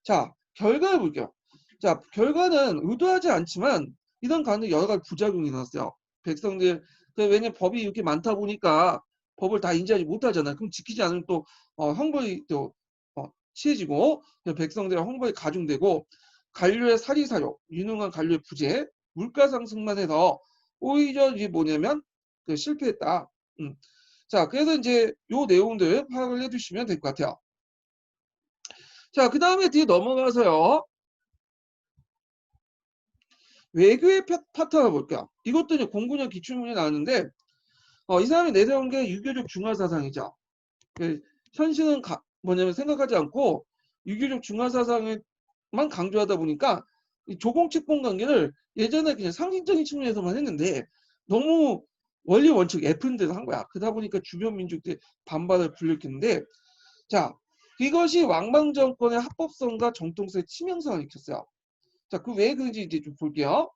S1: 자, 결과를 볼게요. 자, 결과는 의도하지 않지만 이런 가운데 여러 가지 부작용이 나왔어요. 백성들 왜냐면 법이 이렇게 많다 보니까 법을 다 인지하지 못하잖아요. 그럼 지키지 않으면 또 형벌이 또 취해지고 백성들의 형벌이 가중되고 관료의 사리사욕, 유능한 관료의 부재, 물가 상승만 해서 오히려 이게 뭐냐면 실패했다. 자, 그래서 이제 요 내용들 파악을 해주시면 될 것 같아요. 자, 그 다음에 뒤에 넘어가서요. 외교의 파트를 볼게요. 이것도 이제 공군형 기출문제 나왔는데 이 사람이 내세운 게 유교적 중화사상이죠. 현실은 뭐냐면 생각하지 않고 유교적 중화사상만 강조하다 보니까 이 조공채권 관계를 예전에 그냥 상징적인 측면에서만 했는데 너무 원리 원칙 F인 대로 한 거야. 그러다 보니까 주변 민족들이 반발을 불렸겠는데 자, 이것이 왕방 정권의 합법성과 정통성의 치명성을 일으켰어요. 자, 그 왜 그런지 이제 좀 볼게요.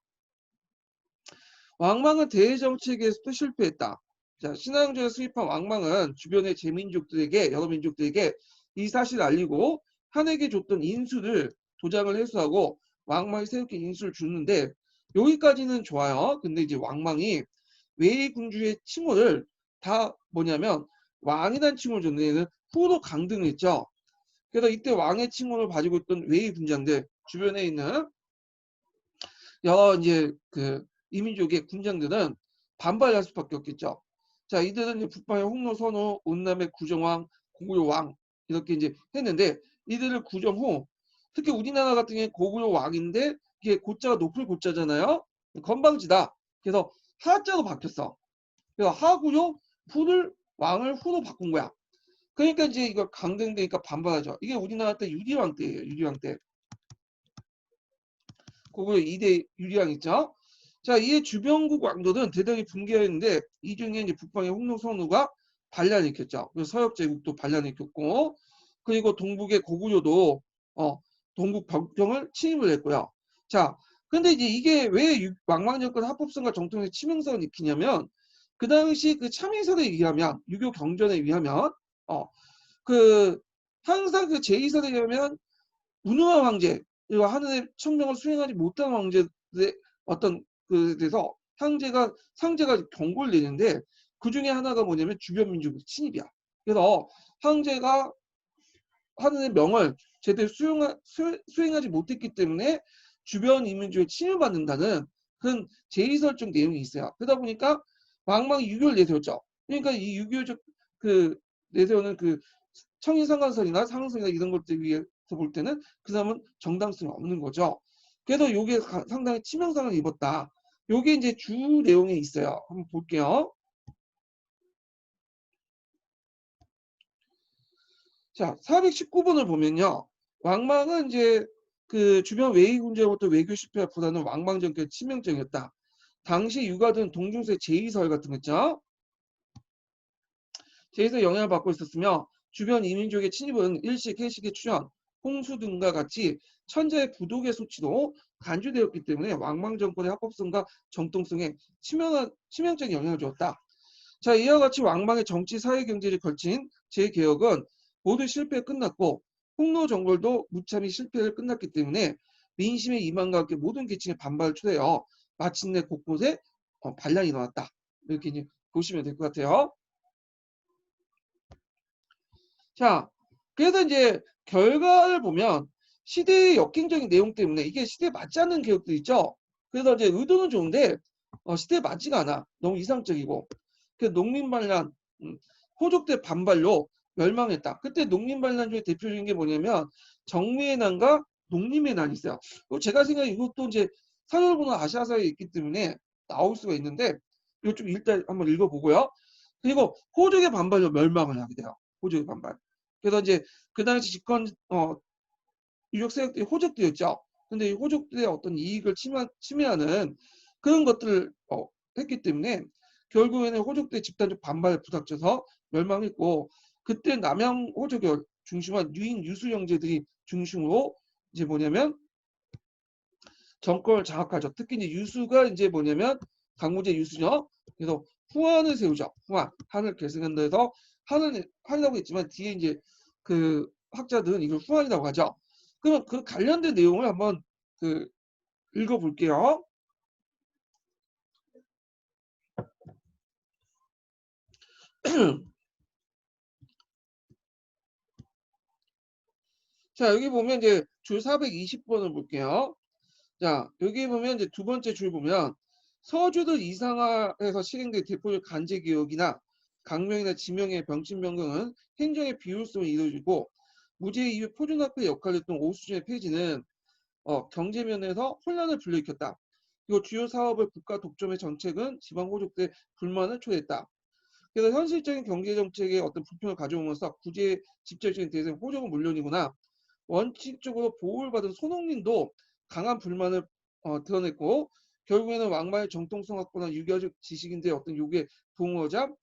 S1: 왕망은 대외 정책에서도 실패했다. 자, 신앙조에 수입한 왕망은 주변의 제민족들에게 여러 민족들에게 이 사실을 알리고 한에게 줬던 인수를 도장을 회수하고 왕망이 새롭게 인수를 주는데 여기까지는 좋아요. 근데 이제 왕망이 외의 군주의 칭호를 다 뭐냐면 왕이란 칭호를 줬는데 얘는 후로 강등했죠. 그래서 이때 왕의 칭호를 가지고 있던 외의 군장들 주변에 있는 여러 이제 그 이민족의 군장들은 반발할 수밖에 없겠죠. 자, 이들은 이제 북방의 홍로, 선호, 온남의 구정왕, 고구려 왕 이렇게 이제 했는데 이들을 구정 후 특히 우리나라 같은 경우에 고구려 왕인데 이게 고자가 높을 고자잖아요. 건방지다. 그래서 하자로 바뀌었어. 그래서 하구려 후를 왕을 후로 바꾼 거야. 그러니까 이제 이거 강등되니까 반발하죠. 이게 우리나라 때 유리왕 때예요. 유리왕 때. 고구려 2대 유리왕 있죠. 자, 이에 주변국 왕들은 대단히 붕괴했는데 이 중에 이제 북방의 홍로 선우가 반란일으켰죠. 그래서 서역 제국도 반란일으켰고 그리고 동북의 고구려도 동북 병정을 침입을 했고요. 자, 근데 이제 이게 왜 왕망정권 합법성과 정통의 치명성을 일으키냐면 그 당시 그 참의설에 의하면 유교 경전에 의하면 그 항상 그 제2설에 의하면 문후한 황제 그리고 하늘의 천명을 수행하지 못한 황제의 어떤 그에 대해서 상제가 경고를 내는데 그 중에 하나가 뭐냐면 주변 민족 침입이야. 그래서 황제가 하늘의 명을 제대로 수행하지 못했기 때문에 주변 이민족에 침입받는다는 그런 제2설정 내용이 있어요. 그러다 보니까 왕망이 유교를 내세웠죠. 그러니까 이 유교적 그 내세우는 그 청인상관설이나 상승이나 이런 것들 위해서 볼 때는 그 사람은 정당성이 없는 거죠. 그래서 요게 상당히 치명상을 입었다. 요게 이제 주 내용에 있어요. 한번 볼게요. 자, 419번을 보면요. 왕망은 이제 그 주변 외의 군제로부터 외교 실패와 불안은 왕망정권의 치명적이었다. 당시 유가든 동중세 제2설 같은 거 있죠. 제2설 영향을 받고 있었으며 주변 이민족의 침입은 일식, 해식의 출현, 홍수 등과 같이 천재의 부독의 소치로 간주되었기 때문에 왕망정권의 합법성과 정통성에 치명적인 영향을 주었다. 자, 이와 같이 왕망의 정치, 사회, 경제를 걸친 재개혁은 모두 실패에 끝났고 홍로정벌도 무참히 실패를 끝났기 때문에 민심의 이만과 함께 모든 계층의 반발을 초래하여 마침내 곳곳에 반란이 일어났다. 이렇게 이제 보시면 될 것 같아요. 자, 그래서 이제 결과를 보면 시대의 역행적인 내용 때문에 이게 시대에 맞지 않는 개혁도 있죠. 그래서 이제 의도는 좋은데 시대에 맞지가 않아. 너무 이상적이고. 그 농민반란, 호족대 반발로 멸망했다. 그때 농민반란 중에 대표적인 게 뭐냐면 정미의 난과 농림의 난이 있어요. 제가 생각에 이것도 이제 사설보는 아시아사에 있기 때문에 나올 수가 있는데 이거 좀 일단 한번 읽어보고요. 그리고 호족의 반발로 멸망을 하게 돼요. 호족의 반발. 그래서 이제 그 당시 집권 유력 세력들이 호족되었죠. 근데 이 호족들의 어떤 이익을 침해하는 그런 것들을 했기 때문에 결국에는 호족들의 집단적 반발에 부닥쳐서 멸망했고 그때 남양 호족을 중심한 유인 유수 형제들이 중심으로 이제 뭐냐면 정권을 장악하죠. 특히 이제 유수가 이제 뭐냐면 강무제 유수죠. 그래서 후한을 세우죠. 한을 계승한다 해서 한을 하려고 했지만 뒤에 이제 그 학자들은 이걸 후한이라고 하죠. 그럼 그 관련된 내용을 한번 그 읽어볼게요. 자, 여기 보면 이제 줄 420번을 볼게요. 자, 여기 보면 이제 두 번째 줄 보면 서주들 이상화해서 실행된 대표적 간제개혁이나 강명이나 지명의 병신변경은 행정의 비효율성을 이루어지고 무죄 이후 표준화폐 역할을 했던 오수준의 폐지는 경제 면에서 혼란을 불러일으켰다. 그리고 주요 사업을 국가 독점의 정책은 지방 호족대 불만을 초래했다. 그래서 현실적인 경제 정책에 어떤 불평을 가져오면서 구제 직접적인 대상 호족은 물론이구나 원칙적으로 보호를 받은 손흥민도 강한 불만을 드러냈고 결국에는 왕만의 정통성 확보나 유교적 지식인들의 어떤 요구에 부응하자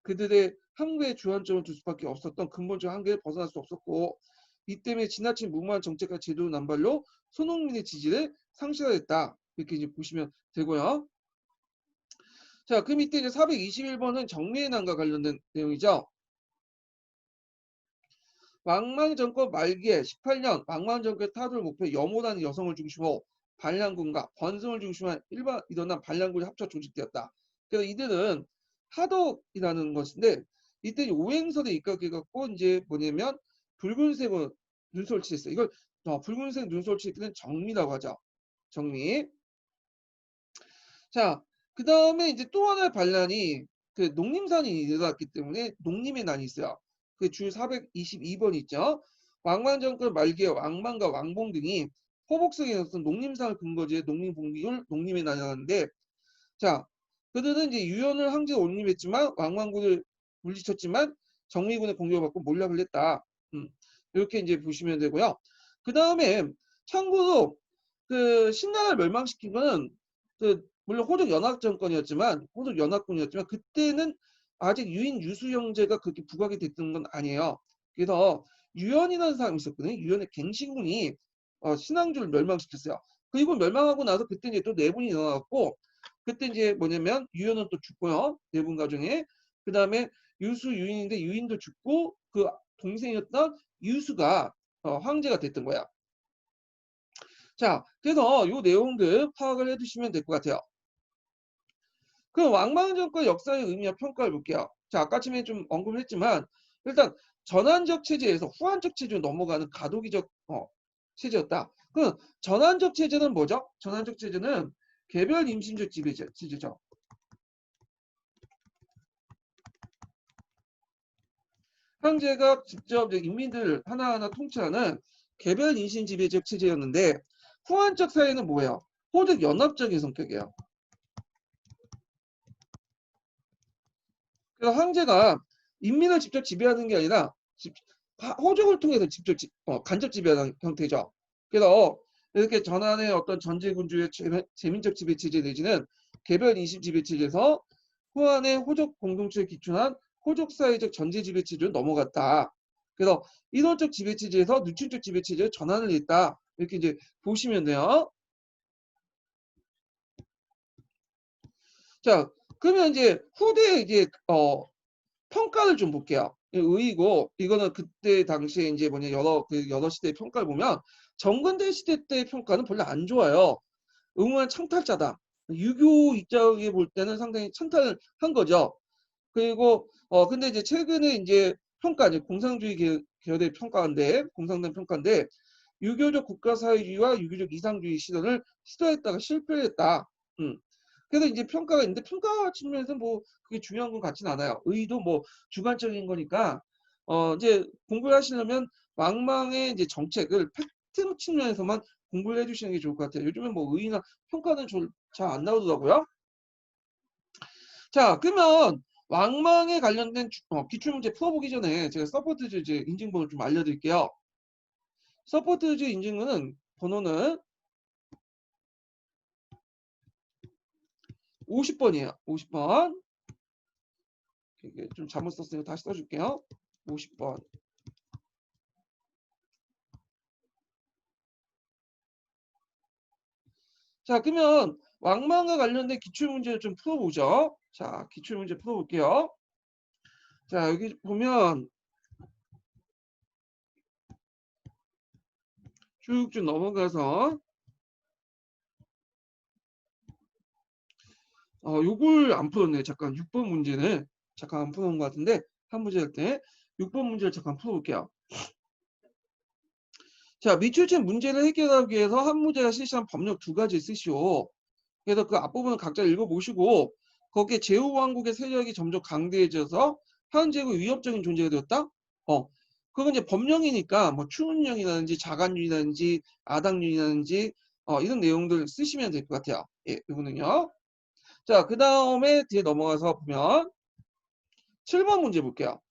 S1: 그들의 한국에 주안점을 둘 수밖에 없었던 근본적 한계를 벗어날 수 없었고 이 때문에 지나친 무모한 정책과 제도 남발로 손흥민의 지지를 상실하였다. 이렇게 이제 보시면 되고요. 자, 그 밑에 이제 421번은 정리의 난과 관련된 내용이죠. 왕만 정권 말기에 18년 왕만 정권 타도를 목표 염호라는 여성을 중심으로 반란군과 권승을 중심한 일반 일어난 반란군이 합쳐 조직되었다. 그래서 이들은 하덕이라는 것인데 이때 오행설에 입각해갖고 이제 뭐냐면 붉은색으로 눈썹을 칠했어요. 이걸 붉은색 눈썹을 칠 때는 정미라고 하죠. 정미. 자, 그 다음에 이제 또 하나의 반란이 그 농림산이 일어났기 때문에 농림의 난이 있어요. 그 줄 422번 있죠. 왕만정권 말기에 왕만과 왕봉 등이 호복성에 어떤 농림산을 근거지에 농림봉기율 농림의 난이 나는데 자 그들은 이제 유연을 황제에 올림했지만 왕만군을 물리쳤지만 정리군의 공격을 받고 몰락을 했다. 이렇게 이제 보시면 되고요. 그 다음에 참고로 그 신라를 멸망시킨 거는 그 물론 호족 연합 정권이었지만 호족 연합군이었지만 그때는 아직 유인 유수 형제가 그렇게 부각이 됐던 건 아니에요. 그래서 유연이라는 사람이 있었거든요. 유연의 갱신군이 신앙주를 멸망시켰어요. 그리고 멸망하고 나서 그때 이제 또 내분이 일어나고 그때 이제 뭐냐면 유연은 또 죽고요. 내분 가중에 그 다음에 유수 유인인데 유인도 죽고 그 동생이었던 유수가 황제가 됐던 거야. 자, 그래서 요 내용들 파악을 해두시면 될 것 같아요. 그럼 왕망정권 역사의 의미와 평가를 볼게요. 자, 아까쯤에 좀 언급을 했지만 일단 전환적 체제에서 후한적 체제로 넘어가는 가도기적 체제였다. 그 전환적 체제는 뭐죠? 전환적 체제는 개별 임신적 체제죠. 황제가 직접 인민들 하나하나 통치하는 개별 임신 지배적 체제였는데 후한적 사회는 뭐예요? 호적 연합적인 성격이에요. 그래서 황제가 인민을 직접 지배하는 게 아니라 호족을 통해서 직접 간접 지배하는 형태죠. 그래서 이렇게 전환의 어떤 전제군주의 재민적 지배 체제 내지는 개별 인식 지배 체제에서 후한의 호족 공동체에 기초한 호족 사회적 전제 지배 체제로 넘어갔다. 그래서 이론적 지배 체제에서 누춘적 지배 체제로 전환을 했다. 이렇게 이제 보시면 돼요. 자, 그러면 이제 후대 이제 평가를 좀 볼게요. 의이고 이거는 그때 당시에 이제 뭐냐 여러 시대의 평가를 보면 정근대 시대 때의 평가는 별로 안 좋아요. 응원한 창탈자다. 유교 입장에 볼 때는 상당히 찬탈을 한 거죠. 그리고 근데 이제 최근에 이제 평가 이제 공산주의 계열의 평가인데 공산당 평가인데 유교적 국가사회주의와 유교적 이상주의 시도를 시도했다가 실패했다. 그래서 이제 평가가 있는데 평가 측면에서 뭐 그게 중요한 건 같진 않아요. 의도 뭐 주관적인 거니까 이제 공부를 하시려면 왕망의 이제 정책을 팩트 측면에서만 공부를 해주시는 게 좋을 것 같아요. 요즘에 뭐 의의나 평가는 잘 안 나오더라고요. 자, 그러면 왕망에 관련된 기출문제 풀어보기 전에 제가 서포트즈 이제 인증번호 좀 알려드릴게요. 서포트즈 인증번호는 50번이에요. 50번. 이게 좀 잘못 썼으니까 다시 써줄게요. 50번. 자, 그러면 왕망과 관련된 기출문제를 좀 풀어보죠. 자, 기출문제 풀어볼게요. 자, 여기 보면 쭉쭉 넘어가서 요걸 안 풀었네. 잠깐 6번 문제는 잠깐 안 풀어온 것 같은데 한 문제 할 때 6번 문제를 잠깐 풀어볼게요. 자, 미출제 문제를 해결하기 위해서 한 문제가 실시한 법령 2가지 쓰시오. 그래서 그 앞부분을 각자 읽어보시고 거기에 제후왕국의 세력이 점점 강대해져서 한제국 위협적인 존재가 되었다. 그건 이제 법령이니까 뭐 추운령이라든지 자간륜이라든지 아당륜이라든지 이런 내용들 쓰시면 될 것 같아요. 예, 이거는요. 자, 그 다음에 뒤에 넘어가서 보면 7번 문제 볼게요.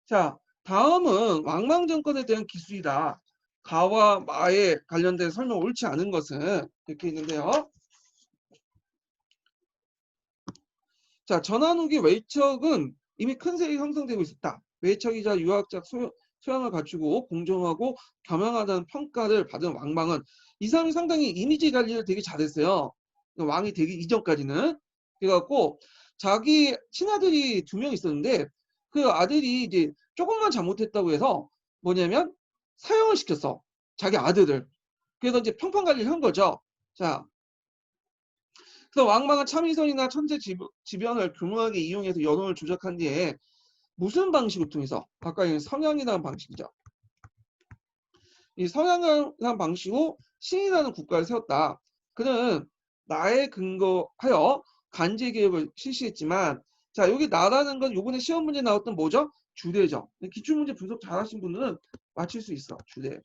S1: 자, 다음은 왕망정권에 대한 기술이다. 가와 마에 관련된 설명 옳지 않은 것은 이렇게 있는데요. 자, 전환 후기 외척은 이미 큰 세력이 형성되고 있었다. 외척이자 유학적 소양을 갖추고 공정하고 겸양하다는 평가를 받은 왕망은 이 사람이 상당히 이미지 관리를 되게 잘했어요. 왕이 되기 이전까지는. 그래갖고 자기 친아들이 2명 있었는데 그 아들이 이제 조금만 잘못했다고 해서 뭐냐면 사형을 시켰어. 자기 아들을. 그래서 이제 평판 관리를 한 거죠. 자, 그래서 왕망은 참의선이나 천재 지변을 교묘하게 이용해서 여론을 조작한 뒤에 무슨 방식을 통해서 아까 성향이라는 방식이죠. 이 성향이라는 방식으로 신이라는 국가를 세웠다. 그는 나에 근거하여 간제 개혁을 실시했지만 자 여기 나라는 건 요번에 시험 문제 나왔던 뭐죠? 주대죠. 기출문제 분석 잘하신 분들은 맞출 수 있어. 주대.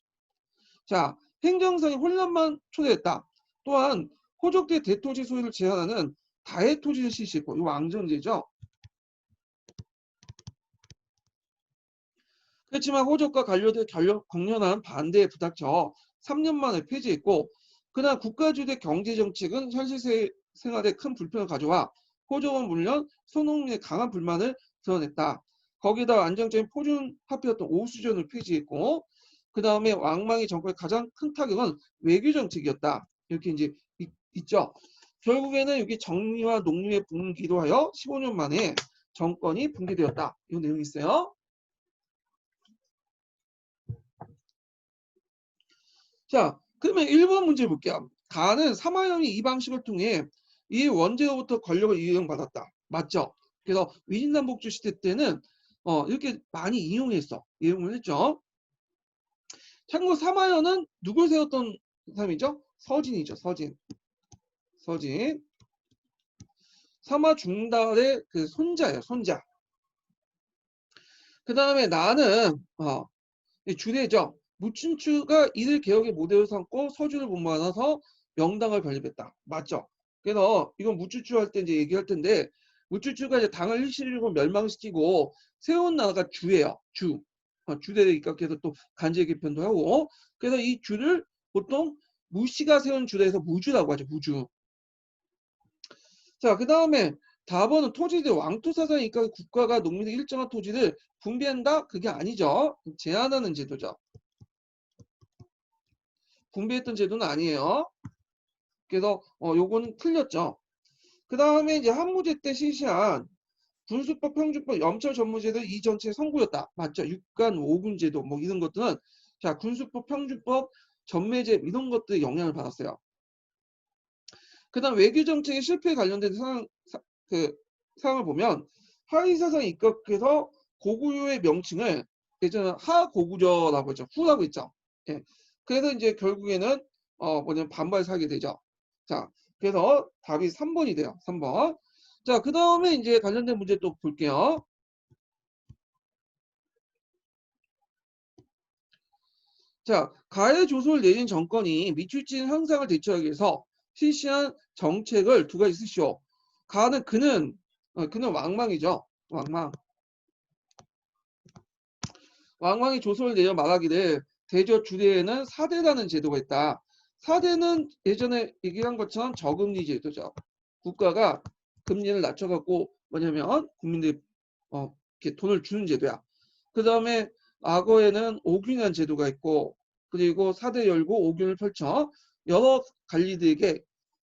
S1: 자 행정상의 혼란만 초래했다. 또한 호족대 대토지 소유를 제한하는 다해 토지를 실시했고 이거 왕정제죠. 그렇지만 호족과 관료들의 격렬한 반대에 부닥쳐 3년 만에 폐지했고 그러나 국가주대 경제정책은 현실 생활에 큰 불편을 가져와 호족은 물론 소농민의 강한 불만을 드러냈다. 거기다 안정적인 포준화폐였던 오수전을 폐지했고 그 다음에 왕망이 정권의 가장 큰 타격은 외교정책이었다. 이렇게 이제 있죠. 결국에는 여기 정리와 농림의 붕기로 하여 15년 만에 정권이 붕괴되었다. 이 내용이 있어요. 자, 그러면 1번 문제 볼게요. 가는 사마현이 이 방식을 통해 이 원제로부터 권력을 이용받았다. 맞죠? 그래서 위진남북주 시대 때는 이렇게 많이 이용을 했죠. 참고 사마현은 누굴 세웠던 사람이죠? 서진이죠. 서진. 사마 중달의 그 손자예요. 손자. 그 다음에 나는 주대죠. 무춘추가 이들 개혁의 모델을 삼고 서주를 본받아서 명당을 건립했다. 맞죠? 그래서 이건 무춘추 할 때 이제 얘기할 텐데 무춘추가 이제 당을 일시르고 멸망시키고 세운 나라가 주예요. 주. 주대에 입각해서 또 간제 개편도 하고 그래서 이 주를 보통 무씨가 세운 주대에서 무주라고 하죠. 무주. 자, 그 다음에 다번은 토지들 왕토사상이 입각 국가가 농민의 일정한 토지를 분배한다? 그게 아니죠. 제한하는 제도죠. 분배했던 제도는 아니에요. 그래서 요거는 틀렸죠. 그 다음에 이제 한무제 때 실시한 군수법, 평주법, 염찰 전무제도 이 전체의 성구였다. 맞죠? 육간, 오군제도 뭐 이런 것들은 자 군수법, 평주법, 전매제 이런 것들에 영향을 받았어요. 그 다음 외교정책의 실패에 관련된 사항을 보면 하위사상에 입각해서 고구려의 명칭을 예전에 하고구려라고 했죠. 후라고 했죠. 예. 그래서 이제 결국에는 뭐냐면 반발 사게 되죠. 자, 그래서 답이 3번이 돼요. 3번. 자, 그 다음에 이제 관련된 문제 또 볼게요. 자, 가해 조소를 내린 정권이 미출진 현상을 대처하기 위해서 실시한 정책을 두 가지 쓰시오. 가는 그는 왕망이죠. 왕망. 왕왕이 조소를 내려 말하기를 대저 주대에는 사대라는 제도가 있다. 사대는 예전에 얘기한 것처럼 저금리 제도죠. 국가가 금리를 낮춰갖고 뭐냐면 국민들이 이렇게 돈을 주는 제도야. 그 다음에 과거에는 오균이라는 제도가 있고 그리고 사대 열고 오균을 펼쳐 여러 관리들에게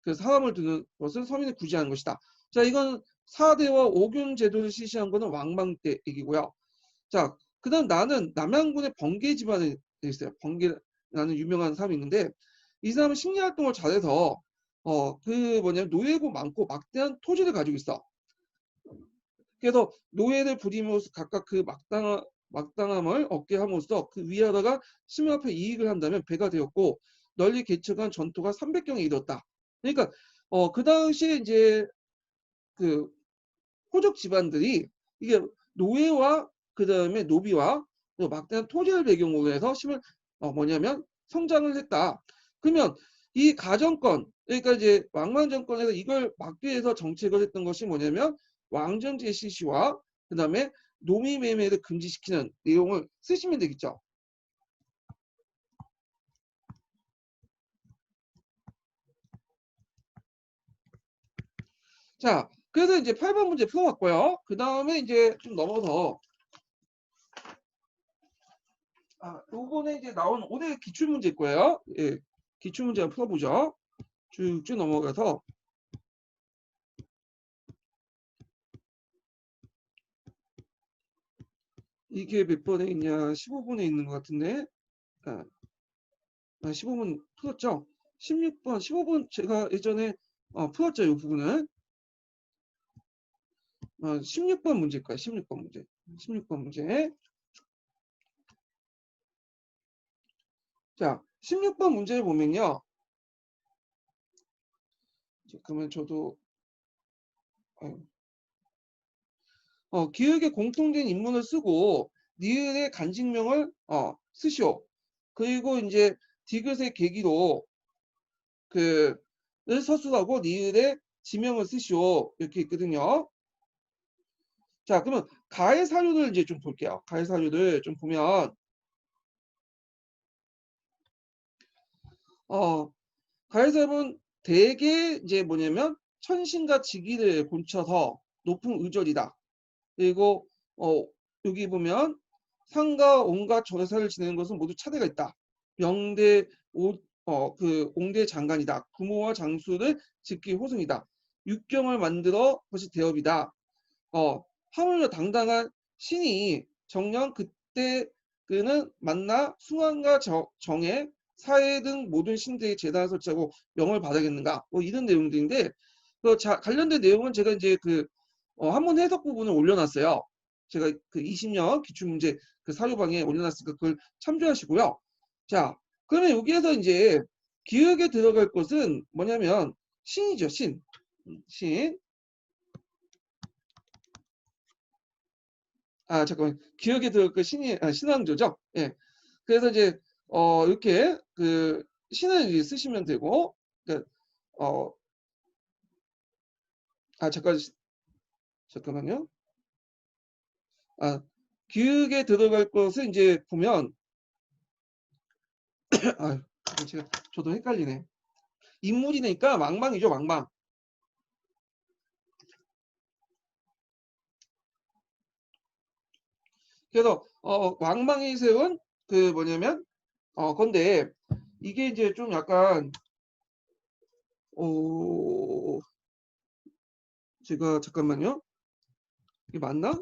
S1: 그 사람을 두는 것을 서민이 구제하는 것이다. 자, 이건 사대와 오균 제도를 실시한 것은 왕망 때 얘기고요. 자, 그다음 나는 남양군의 번개 집안에 있어요. 번개라는 유명한 사람이 있는데 이 사람은 식리 활동을 잘해서 그 뭐냐면 노예고 많고 막대한 토지를 가지고 있어. 그래서 노예를 부리면서 각각 그 막당함을 얻게 함으로써 그 위하다가 심화표 이익을 한다면 배가 되었고 널리 개척한 전토가 300경에 이뤘다. 그러니까 그 당시에 이제 그 호족 집안들이 이게 노예와 그 다음에 노비와 막대한 토지를 배경으로 해서 심을 뭐냐면 성장을 했다. 그러면 이 가정권 그러니까 이제 왕만 정권에서 이걸 막기 위해서 정책을 했던 것이 뭐냐면 왕정제 실시와 그 다음에 노미 매매를 금지시키는 내용을 쓰시면 되겠죠. 자, 그래서 이제 8번 문제 풀어봤고요. 그 다음에 이제 좀 넘어서 요번에 이제 나온 오늘 기출문제일 거예요. 예, 기출문제 한번 풀어보죠. 쭉쭉 넘어가서 이게 몇 번에 있냐? 15번에 있는 것 같은데. 15번 풀었죠? 16번, 15번 제가 예전에 풀었죠. 이 부분은. 16번 문제일 거야. 16번 문제. 16번 문제. 자, 16번 문제를 보면요. 그러면 저도 기억에 공통된 인물을 쓰고 니은의 간직명을 쓰시오. 그리고 이제 디귿의 계기로 를 서술하고 니은의 지명을 쓰시오. 이렇게 있거든요. 자, 그러면 가해 사료를 이제 좀 볼게요. 가해 사료를 좀 보면 가해 사료는 대개 이제 뭐냐면 천신과 지기를 곤쳐서 높은 의절이다. 그리고 여기 보면 상가 온갖 전사를 지내는 것은 모두 차대가 있다. 명대 옹대 장관이다. 구모와 장수를 짓기 호승이다. 육경을 만들어 것이 대업이다. 하물며 당당한 신이 정녕 그때 그는 만나 숭안과 정에 사회 등 모든 신대의 재단을 설치하고 명을 받아야겠는가 뭐 이런 내용들인데 관련된 내용은 제가 이제 한문 해석 부분을 올려놨어요. 제가 20년 기출문제 사료방에 올려놨으니까 그걸 참조하시고요. 자, 그러면 여기에서 이제 기억에 들어갈 것은 뭐냐면 신이죠, 신. 신. 잠깐만. 기억에 들어갈 것 신왕조죠. 예. 그래서 이제 이렇게 신을 이제 쓰시면 되고, 그러니까 잠깐만요. 기억에 들어갈 것을 이제 보면 저도 헷갈리네. 인물이니까 왕망이죠, 왕망. 그래서 왕망이 세운 뭐냐면 건데 이게 이제 좀 약간 제가 잠깐만요. 이게 맞나?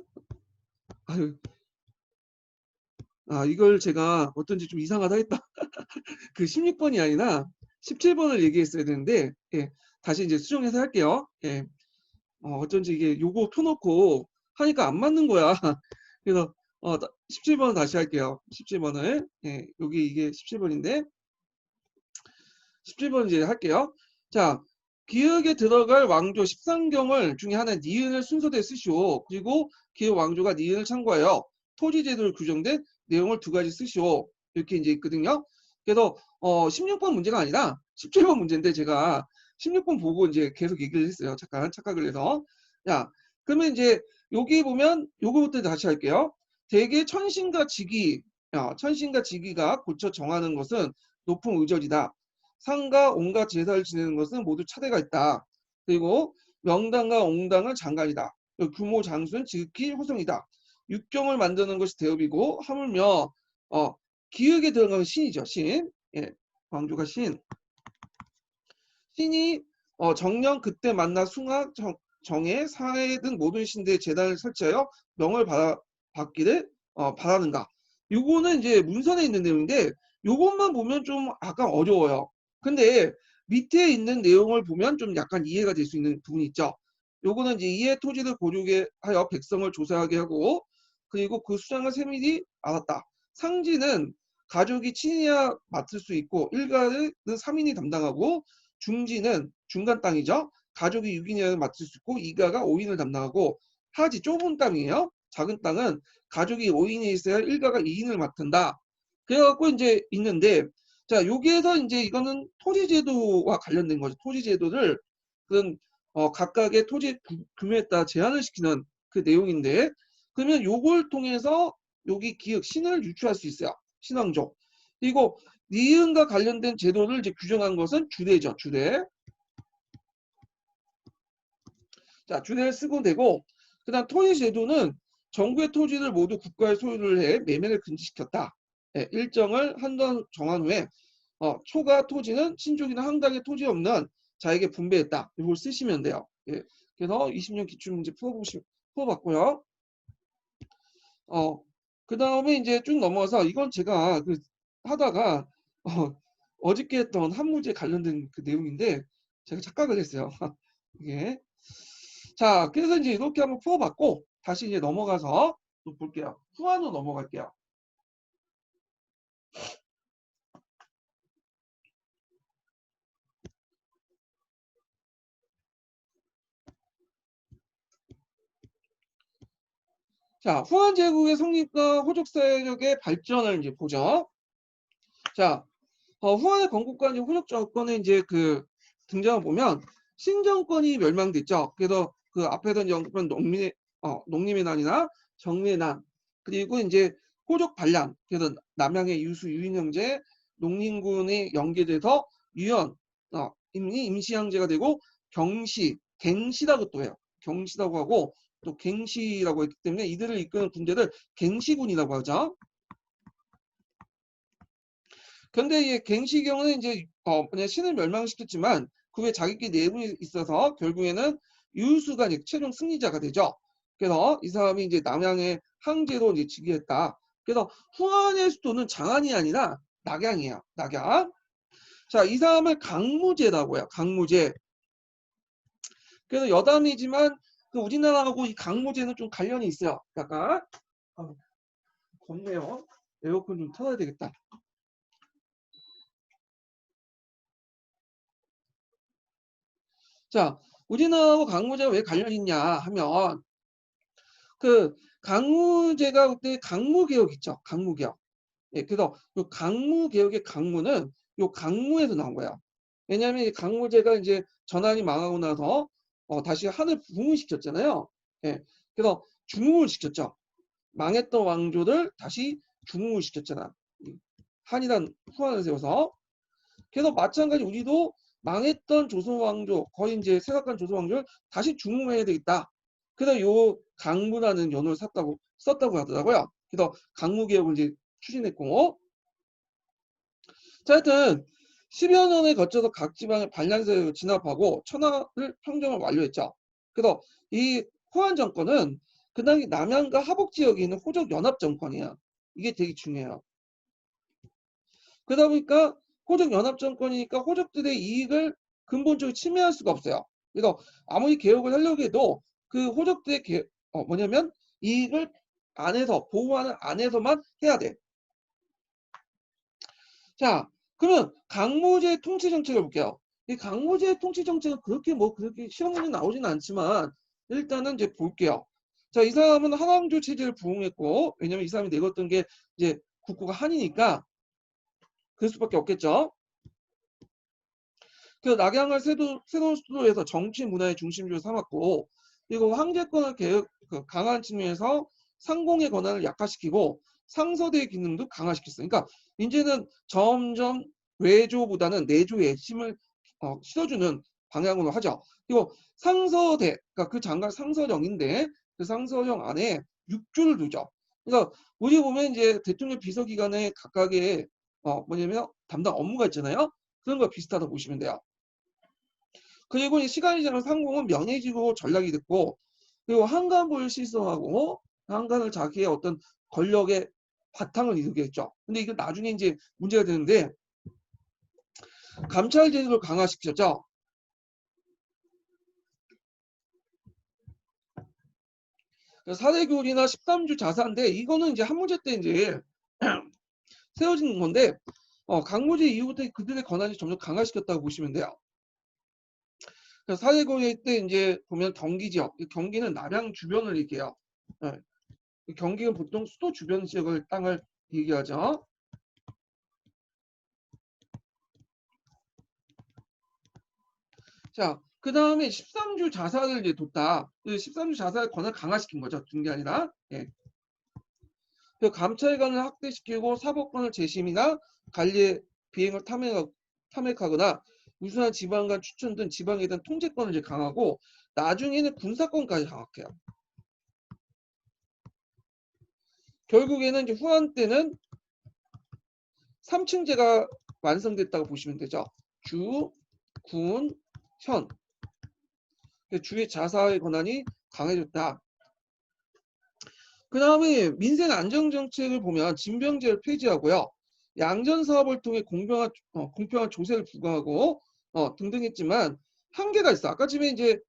S1: 아유, 이걸 제가 어떤지 좀 이상하다 했다. 16번이 아니라 17번을 얘기했어야 되는데, 예, 다시 이제 수정해서 할게요. 예, 어쩐지 이게 요거 펴놓고 하니까 안 맞는 거야. 그래서 17번은 다시 할게요. 17번을. 예, 여기 이게 17번인데, 17번 이제 할게요. 자, 기역에 들어갈 왕조 13경을 중에 하나의 니은을 순서대로 쓰시오. 그리고 기역 왕조가 니은을 참고하여 토지 제도를 규정된 내용을 2가지 쓰시오. 이렇게 이제 있거든요. 그래서 16번 문제가 아니라 17번 문제인데 제가 16번 보고 이제 계속 얘기를 했어요. 잠깐 착각을 해서. 야, 그러면 이제 여기 보면 요거부터 다시 할게요. 대개 천신과 지기가 고쳐 정하는 것은 높은 의절이다. 상가 온갖 제사를 지내는 것은 모두 차대가 있다. 그리고 명당과 옹당은 장관이다. 규모 장수는 지극히 호성이다. 육경을 만드는 것이 대업이고 하물며 기역에 들어가는 신이죠. 신. 예, 광조가 신. 신이 정령 그때 만나 숭악 정에 사회 등 모든 신대의 재단을 설치하여 명을 받기를 바라는가. 요거는 이제 문선에 있는 내용인데 요것만 보면 좀 약간 어려워요. 근데 밑에 있는 내용을 보면 좀 약간 이해가 될 수 있는 부분이 있죠. 요거는 이제 이해 토지를 고르게 하여 백성을 조사하게 하고 그리고 그 수장을 세밀히 알았다. 상지는 가족이 친이야 맡을 수 있고 일가는 3인이 담당하고 중지는 중간 땅이죠. 가족이 6인을 맡을 수 있고 이가가 5인을 담당하고 하지 좁은 땅이에요. 작은 땅은 가족이 5인이 있어야 일가가 2인을 맡는다. 그래갖고 이제 있는데 자 여기에서 이제 이거는 토지제도와 관련된 거죠. 토지제도를 그런 각각의 토지 규모에 따라 제한을 시키는 그 내용인데 그러면 요걸 통해서 여기 기역 신을 유추할 수 있어요. 신왕조. 그리고 니은과 관련된 제도를 이제 규정한 것은 주례죠. 주례. 자, 주례를 쓰고 되고 그다음 토지 제도는 정부의 토지를 모두 국가의 소유를 해 매매를 금지시켰다. 예, 일정을 한도 정한 후에 초과 토지는 신족이나 항당의 토지 없는 자에게 분배했다. 이걸 쓰시면 돼요. 예, 그래서 20년 기출문제 풀어봤고요. 그 다음에 이제 쭉 넘어서 이건 제가 하다가 어저께 했던 한 문제 관련된 그 내용인데 제가 착각을 했어요. 이게 자 그래서 이제 이렇게 한번 풀어봤고 다시 이제 넘어가서 또 볼게요. 후안으로 넘어갈게요. 자, 후한 제국의 성립과 호족 세력의 발전을 이제 보죠. 자, 후한의 건국과 이제 호족 정권의 이제 그 등장을 보면 신정권이 멸망됐죠. 그래서 그 앞에서 이제 언급한 농림의 난이나 정리의 난, 그리고 이제 호족 반란, 그래서 남양의 유수 유인 형제, 농민군이 연계돼서 유연 임시양제가 되고 갱시라고 또 해요. 경시라고 하고 또 갱시라고 했기 때문에 이들을 이끄는 군대를 갱시군이라고 하죠. 근데 이 갱시경은 이제 그냥 신을 멸망시켰지만 그 후에 자기끼리 내분이 있어서 결국에는 유수가 이제 최종 승리자가 되죠. 그래서 이 사람이 이제 남양의 항제로 이제 즉위했다. 그래서 후한의 수도는 장안이 아니라 낙양이에요. 낙양. 자, 이 사람을 강무제라고 해요. 강무제. 그래서 여담이지만 그 우리나라하고 이 강무제는 좀 관련이 있어요. 약간 덥네요. 에어컨 좀 틀어야 되겠다. 자, 우리나라하고 강무제가 왜 관련이 있냐 하면 그 강무제가 그때 강무개혁 있죠. 강무개혁. 예, 그래서 요 강무개혁의 강무는 요 강무에서 나온 거야. 왜냐하면 이 강무제가 이제 전한이 망하고 나서 다시 한을 부흥을 시켰잖아요. 예, 그래서 중흥을 시켰죠. 망했던 왕조를 다시 중흥을 시켰잖아. 한이란 후한을 세워서. 그래서 마찬가지 우리도 망했던 조선 왕조, 거의 이제 세각한 조선 왕조를 다시 중흥해야 되겠다. 그래서 요 강무라는 연호를 썼다고 하더라고요. 그래서 강무개혁을 이제 추진했고, 자, 하여튼 10여 년에 거쳐서 각 지방의 반란세를 진압하고 천하를 평정을 완료했죠. 그래서 이 호안 정권은 그 당시 남양과 하북 지역에 있는 호족 연합 정권이야. 이게 되게 중요해요. 그러다 보니까 호족 연합 정권이니까 호족들의 이익을 근본적으로 침해할 수가 없어요. 그래서 아무리 개혁을 하려고 해도 그 호족들의 뭐냐면 이익을 안에서 보호하는 안에서만 해야 돼. 자, 그러면 강무제 통치 정책을 볼게요. 이 강무제 통치 정책은 그렇게 시험 문제 나오지는 않지만 일단은 이제 볼게요. 자, 이 사람은 한왕조 체제를 부흥했고, 왜냐면 이 사람이 내걸던 게 이제 국고가 한이니까 그럴 수밖에 없겠죠. 그래서 낙양을 새로운 수도에서 정치 문화의 중심지로 삼았고, 그리고 황제권을 강한 측면에서 상공의 권한을 약화시키고 상서대의 기능도 강화시켰어요. 그러니까 이제는 점점 외조보다는 내조에 힘을 실어주는 방향으로 하죠. 그리고 상서대, 그러니까 그 장관 상서령인데 그 상서령 안에 6조를 두죠. 그러니까 우리 보면 이제 대통령 비서기관에 각각의 뭐냐면 담당 업무가 있잖아요. 그런 거 비슷하다고 보시면 돼요. 그리고 시간이 지나면 상공은 명예지고 전략이 됐고, 그리고 한간부를 실성하고 한간을 자기의 어떤 권력의 바탕을 이루게 했죠. 근데 이거 나중에 이제 문제가 되는데 감찰 제도를 강화시켰죠. 사대교리나 13주 자사인데 이거는 이제 한무제 때 이제 세워진 건데 강무제 이후부터 그들의 권한이 점점 강화시켰다고 보시면 돼요. 사대교리 때 이제 보면 경기 지역, 경기는 남양 주변을 얘기해요. 네. 경기는 보통 수도 주변 지역을 땅을 얘기하죠. 자, 그 다음에 13주 자살을 이제 뒀다. 13주 자살 권한을 강화시킨 거죠. 둔 게 아니라. 예. 그 감찰관을 확대시키고 사법권을 재심이나 관리의 비행을 탐핵하거나 우수한 지방관 추천 등 지방에 대한 통제권을 이제 강하고 나중에는 군사권까지 장악해요. 결국에는 이제 후한 때는 3층제가 완성됐다고 보시면 되죠. 주, 군, 현. 주의 자사의 권한이 강해졌다. 그 다음에 민생 안정정책을 보면 징병제를 폐지하고요. 양전사업을 통해 공평한 조세를 부과하고 등등 했지만 한계가 있어. 아까 전에 이제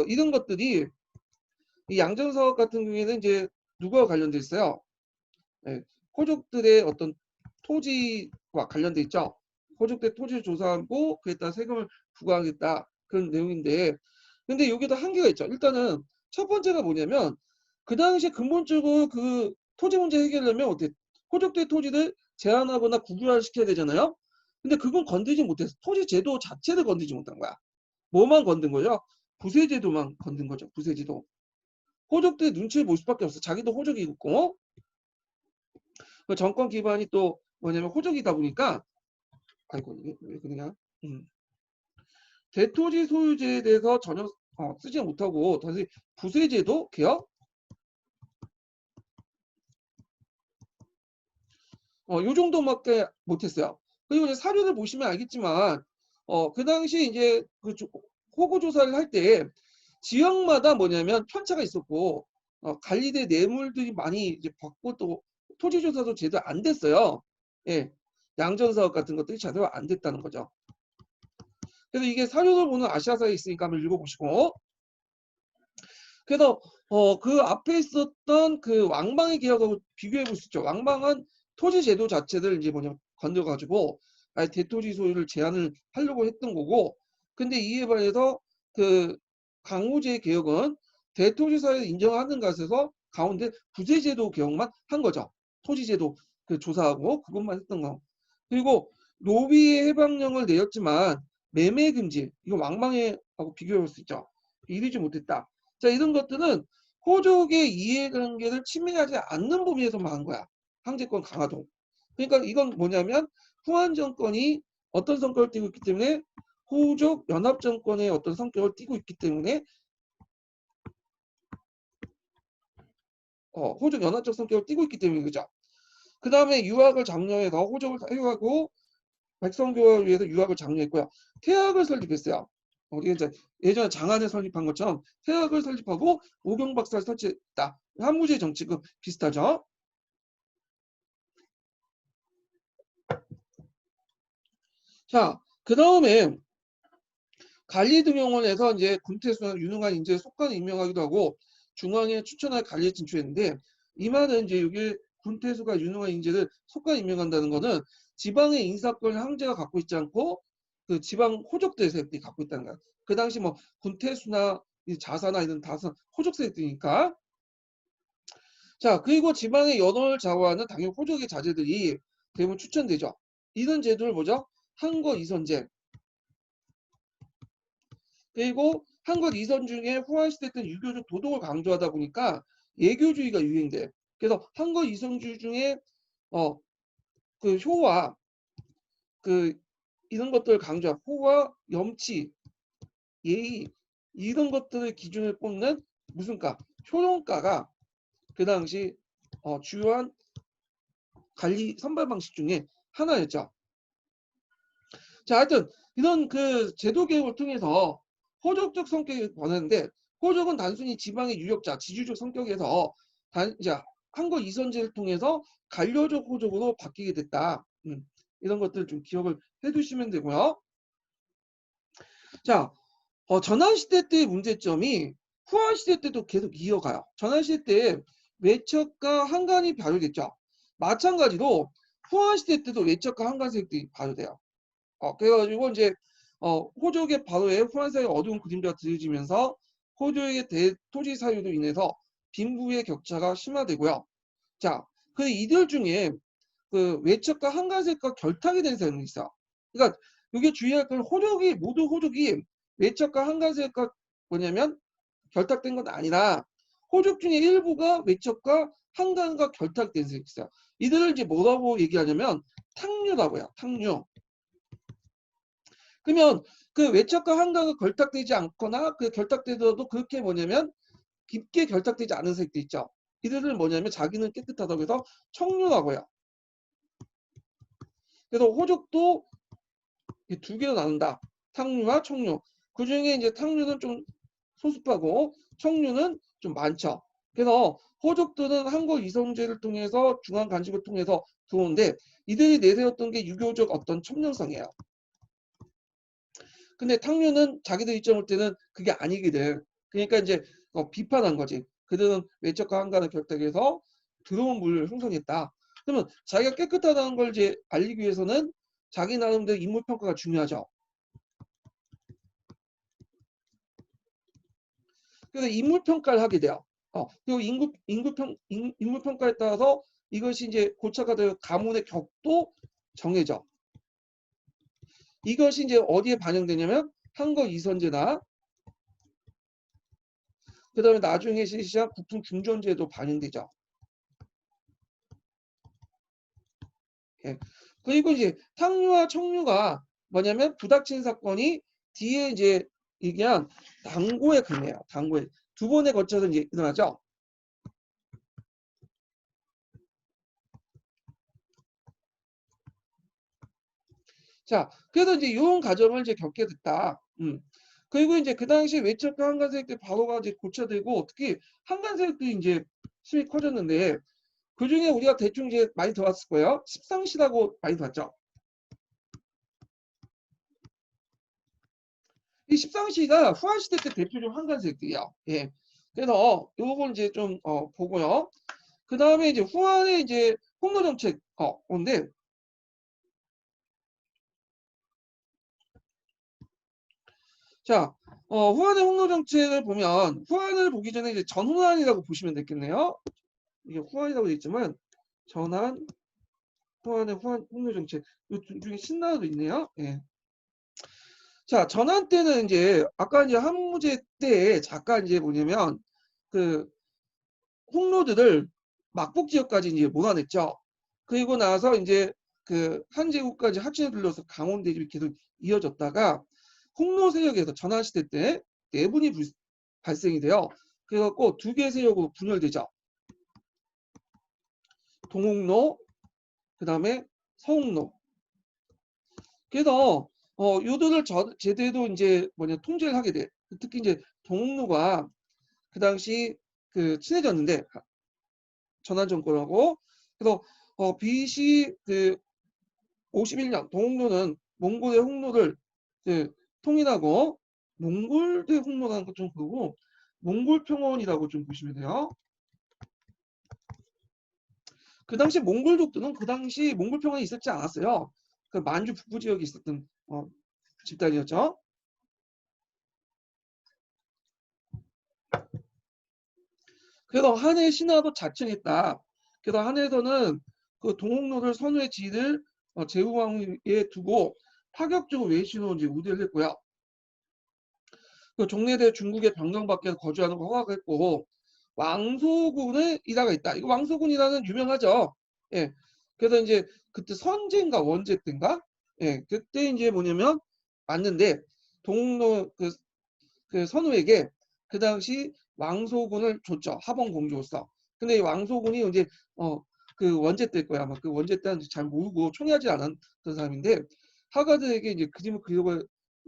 S1: 이런 것들이 이 양전사업 같은 경우에는 이제 누구와 관련돼 있어요? 네, 호족들의 어떤 토지와 관련돼 있죠. 호족들 토지를 조사하고 그에 따라 세금을 부과하겠다. 그런 내용인데 근데 여기도 한계가 있죠. 일단은 첫 번째가 뭐냐면 그 당시에 근본적으로 그 토지 문제 해결하려면 어때? 호족대 토지를 제한하거나 국유화시켜야 되잖아요. 근데 그건 건드리지 못했어. 토지 제도 자체를 건드리지 못한 거야. 뭐만 건든 거죠? 부세제도만 건든 거죠. 부세제도. 호족대 눈치를 볼 수밖에 없어. 자기도 호족이 있고 그 정권 기반이 또 뭐냐면 호족이다 보니까 아이고 이게 왜 그러냐? 대토지 소유제에 대해서 전혀 쓰지 못하고 다시 부세제도 개혁 요 정도밖에 못했어요. 그리고 이제 사료를 보시면 알겠지만 그 당시 이제 그 호구 조사를 할 때 지역마다 뭐냐면 편차가 있었고 관리대 뇌물들이 많이 이제 받고 또 토지 조사도 제대로 안 됐어요. 예, 양전 사업 같은 것들이 제대로 안 됐다는 거죠. 그래서 이게 사료를 보는 아시아사에 있으니까 한번 읽어보시고. 그래서 그 앞에 있었던 그 왕방의 개혁하고 비교해 볼 수 있죠. 왕방은 토지 제도 자체를 이제 뭐냐 건드려 가지고 아예 대토지 소유를 제한을 하려고 했던 거고, 근데 이에 반해서 그 강호제 개혁은 대토지 사유를 인정하는 것에서 가운데 부재 제도 개혁만 한 거죠. 토지 제도 그 조사하고 그것만 했던 거. 그리고 노비의 해방령을 내렸지만 매매 금지 이거 왕방하고 비교해 볼 수 있죠. 이루지 못했다. 자, 이런 것들은 호족의 이해관계를 침해하지 않는 범위에서만 한 거야. 황제권 강화도. 그러니까 이건 뭐냐면 후한 정권이 어떤 성격을 띠고 있기 때문에 호족 연합 정권의 어떤 성격을 띠고 있기 때문에 호족 연합적 성격을 띠고 있기 때문에 그죠. 그 다음에 유학을 장려해서 호족을 사유하고 백성교화를 위해서 유학을 장려했고요. 태학을 설립했어요. 우리가 이제 예전에 장안에 설립한 것처럼 태학을 설립하고 오경박사를 설치했다. 한무제 정치급 비슷하죠. 자, 그 다음에 관리등용원에서 이제 군태수나 유능한 인재에 속관을 임명하기도 하고 중앙에 추천할 관리에 진출했는데, 이 말은 이제 여기 군태수가 유능한 인재를 속관 임명한다는 거는 지방의 인사권을 황제가 갖고 있지 않고 그 지방 호족대 세력들이 갖고 있다는 거야. 그 당시 뭐 군태수나 자사나 이런 다선 호족 세력들이니까. 자, 그리고 지방의 연원을 좌우하는 당연히 호족의 자제들이 대부분 추천되죠. 이런 제도를 뭐죠? 한거 이선제. 그리고 한국 이선 중에 후한시대 때 유교적 도덕을 강조하다 보니까 예교주의가 유행돼. 그래서 한국 이선주 중에 그 효와 그 이런 것들을 강조한 호와 염치, 예의 이런 것들을 기준을 꼽는 무슨 가? 효용가가 그 당시 주요한 관리 선발 방식 중에 하나였죠. 자, 하여튼 이런 그 제도 개혁을 통해서 호족적 성격이 변하는데, 호족은 단순히 지방의 유력자, 지주적 성격에서 이제 한국 이선제를 통해서 관료적 호족으로 바뀌게 됐다. 이런 것들 좀 기억을 해두시면 되고요. 자, 전환시대 때의 문제점이 후한시대 때도 계속 이어가요. 전환시대 때 외척과 한간이 발효됐죠. 마찬가지로 후한시대 때도 외척과 한간 세력들이 발효돼요. 그래가지고 이제 호족의 발효에 후한사의 어두운 그림자가 드러지면서 호족의 대토지 사유로 인해서 빈부의 격차가 심화되고요. 자, 그 이들 중에 그 외척과 한간색과 결탁이 된 사람이 있어. 그러니까 이게 주의할 건 모두 호족이 외척과 한간색과 뭐냐면 결탁된 건 아니라 호족 중에 일부가 외척과 한간과 결탁된 사람이 있어요. 이들을 이제 뭐라고 얘기하냐면 탕류라고요. 탕류. 그러면 그 외척과 한강은 결탁되지 않거나 그 결탁되더라도 그렇게 뭐냐면 깊게 결탁되지 않은 색도 있죠. 이들은 뭐냐면 자기는 깨끗하다고 해서 청류라고요. 그래서 호족도 두 개로 나눈다. 탕류와 청류. 그 중에 이제 탕류는 좀 소수파고 청류는 좀 많죠. 그래서 호족들은 한국 이성제를 통해서 중앙 간직을 통해서 들어오는데 이들이 내세웠던 게 유교적 어떤 첨령성이에요. 근데 탕류는 자기들 입장을 때는 그게 아니거든. 그러니까 이제 비판한 거지. 그들은 외척과 한간을 결탁해서 더러운 물을 형성했다. 그러면 자기가 깨끗하다는 걸 이제 알리기 위해서는 자기 나름대로 인물 평가가 중요하죠. 그래서 인물 평가를 하게 돼요. 그리고 인구 평가에 따라서 이것이 이제 고착화 되어 가문의 격도 정해져. 이것이 이제 어디에 반영되냐면 한거 이선제나 그다음에 나중에 실시한 국품 중전제도 반영되죠. 예. 그리고 이제 탕류와 청류가 뭐냐면 부닥친 사건이 뒤에 이제 얘기한 당고에 근해요. 당고에 두 번에 거쳐서 이제 일어나죠. 자, 그래서 이제 이런 과정을 이제 겪게 됐다. 그리고 이제 그 당시 외척과 한간세력들 바로가 이제 고쳐되고 특히 한간세력들이 이제 수익 커졌는데 그 중에 우리가 대충 이제 많이 들어봤을 거예요. 십상시라고 많이 들었죠. 이 십상시가 후한시대 때 대표적 한간세력들이에요. 예. 그래서 요걸 이제 좀 보고요. 그 다음에 이제 후한의 이제 홍로 정책 온데 자 후한의 홍로 정책을 보면 후한을 보기 전에 이제 전후한이라고 보시면 되겠네요. 이게 후한이라고 되어 있지만 전환, 후한의 후한 홍로 정책 이 중에 신라도 있네요. 예. 자 전환 때는 이제 아까 이제 한무제 때 잠깐 이제 뭐냐면 그 홍로들을 막북 지역까지 이제 몰아냈죠. 그리고 나서 이제 그 한제국까지 합친에 들려서 강원 대립이 계속 이어졌다가 홍로 세력에서 전환 시대 때 내분이 발생이 돼요. 그래갖고 두 개의 세력으로 분열되죠. 동홍로, 그 다음에 서홍로. 그래서 요들을 제대로 이제 뭐냐 통제를 하게 돼. 특히 이제 동홍로가 그 당시 그 친해졌는데 전환 정권하고 그래서 BC 그 51년 동홍로는 몽골의 홍로를 그 통일하고 몽골의 홍로라는 것 좀 그러고 몽골 평원이라고 좀 보시면 돼요. 그 당시 몽골족들은 그 당시 몽골 평원이 있었지 않았어요. 그 만주 북부 지역에 있었던 집단이었죠. 그래서 한해 신화도 자청했다. 그래서 한해에서는 그 동홍로를 선우의 지를 제후왕위에 두고 파격적으로 외신으로 이제 우대를 했고요. 그 종래대 중국의 병경 밖에서 거주하는 거 허락했고 왕소군의 일화가 있다. 이거 왕소군이라는 유명하죠. 예. 그래서 이제 그때 선제인가 원제 때인가? 예. 그때 이제 뭐냐면 맞는데 동로 그 선우에게 그 당시 왕소군을 줬죠. 하본 공주로서. 근데 이 왕소군이 이제 그 원제 때일 거야. 아마 그 원제 때는 잘 모르고 총애하지 않았던 사람인데 하가드에게 이제 그림을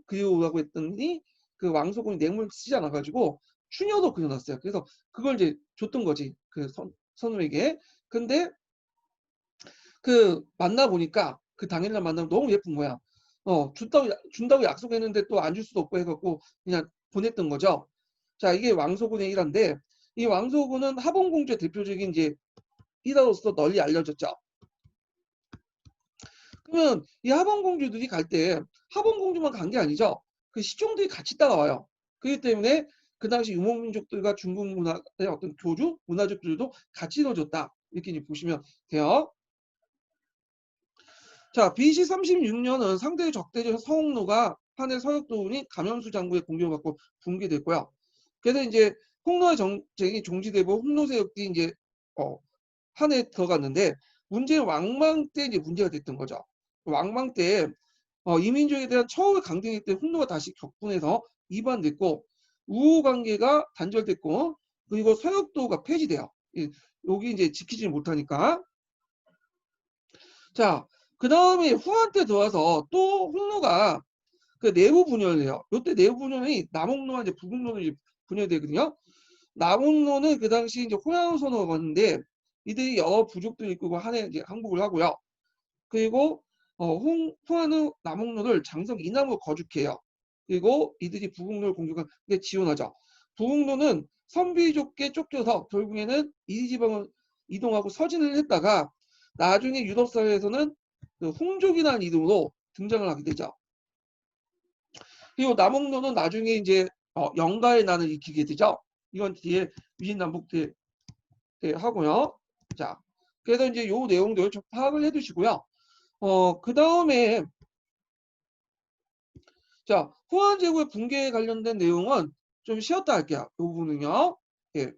S1: 그려오라고 했더니 그 왕소군이 뇌물 쓰지 않아가지고 추녀도 그려놨어요. 그래서 그걸 이제 줬던 거지. 그 선우에게. 근데 그 만나 보니까 그 당일날 만나면 너무 예쁜 거야. 준다고 약속했는데 또 안 줄 수도 없고 해갖고 그냥 보냈던 거죠. 자, 이게 왕소군의 일화인데 이 왕소군은 하본공주의 대표적인 이제 일화로서 널리 알려졌죠. 그러면 이 하본공주들이 갈 때 하본공주만 간 게 아니죠. 그 시종들이 같이 따라와요. 그렇기 때문에 그 당시 유목민족들과 중국 문화의 어떤 교주, 문화적들도 같이 이루어졌다. 이렇게 이제 보시면 돼요. 자, BC 36년은 상대의 적대적 서홍로가 한해 서역도군이 감염수 장군의 공격을 받고 붕괴됐고요. 그래서 이제 홍로의 정쟁이 종지되고 홍로 세력들이 이제 한해 들어갔는데 문제는 왕망 때 이제 문제가 됐던 거죠. 왕망 때 이민족에 대한 처우의 강등이 때 홍로가 다시 격분해서 이반됐고 우호 관계가 단절됐고 그리고 서역도가 폐지돼요. 여기 이제 지키지 못하니까. 자, 그 다음에 후한 때 들어와서 또 홍로가 그 내부 분열을 해요. 이때 내부 분열이 남홍로와 이제 북홍로로 이제 분열되거든요. 남홍로는 그 당시 이제 호양 선호가 왔는데 이들이 여러 부족들을 이끌고 한해 이제 항복을 하고요. 그리고 후한은 남홍로를 장성 이남으로 거죽해요. 그리고 이들이 북홍로를 공격한 데 지원하죠. 북홍로는 선비족께 쫓겨서 결국에는 이지방을 이동하고 서진을 했다가 나중에 유럽 사회에서는 그 홍족이라는 이름으로 등장을 하게 되죠. 그리고 남홍로는 나중에 이제 영가의 난을 일으키게 되죠. 이건 뒤에 위신남북대 하고요. 자, 그래서 이제 요 내용들 좀 파악을 해두시고요. 그 다음에 자, 호환제국의 붕괴에 관련된 내용은 좀 쉬었다 할게요. 이 부분은요. 예.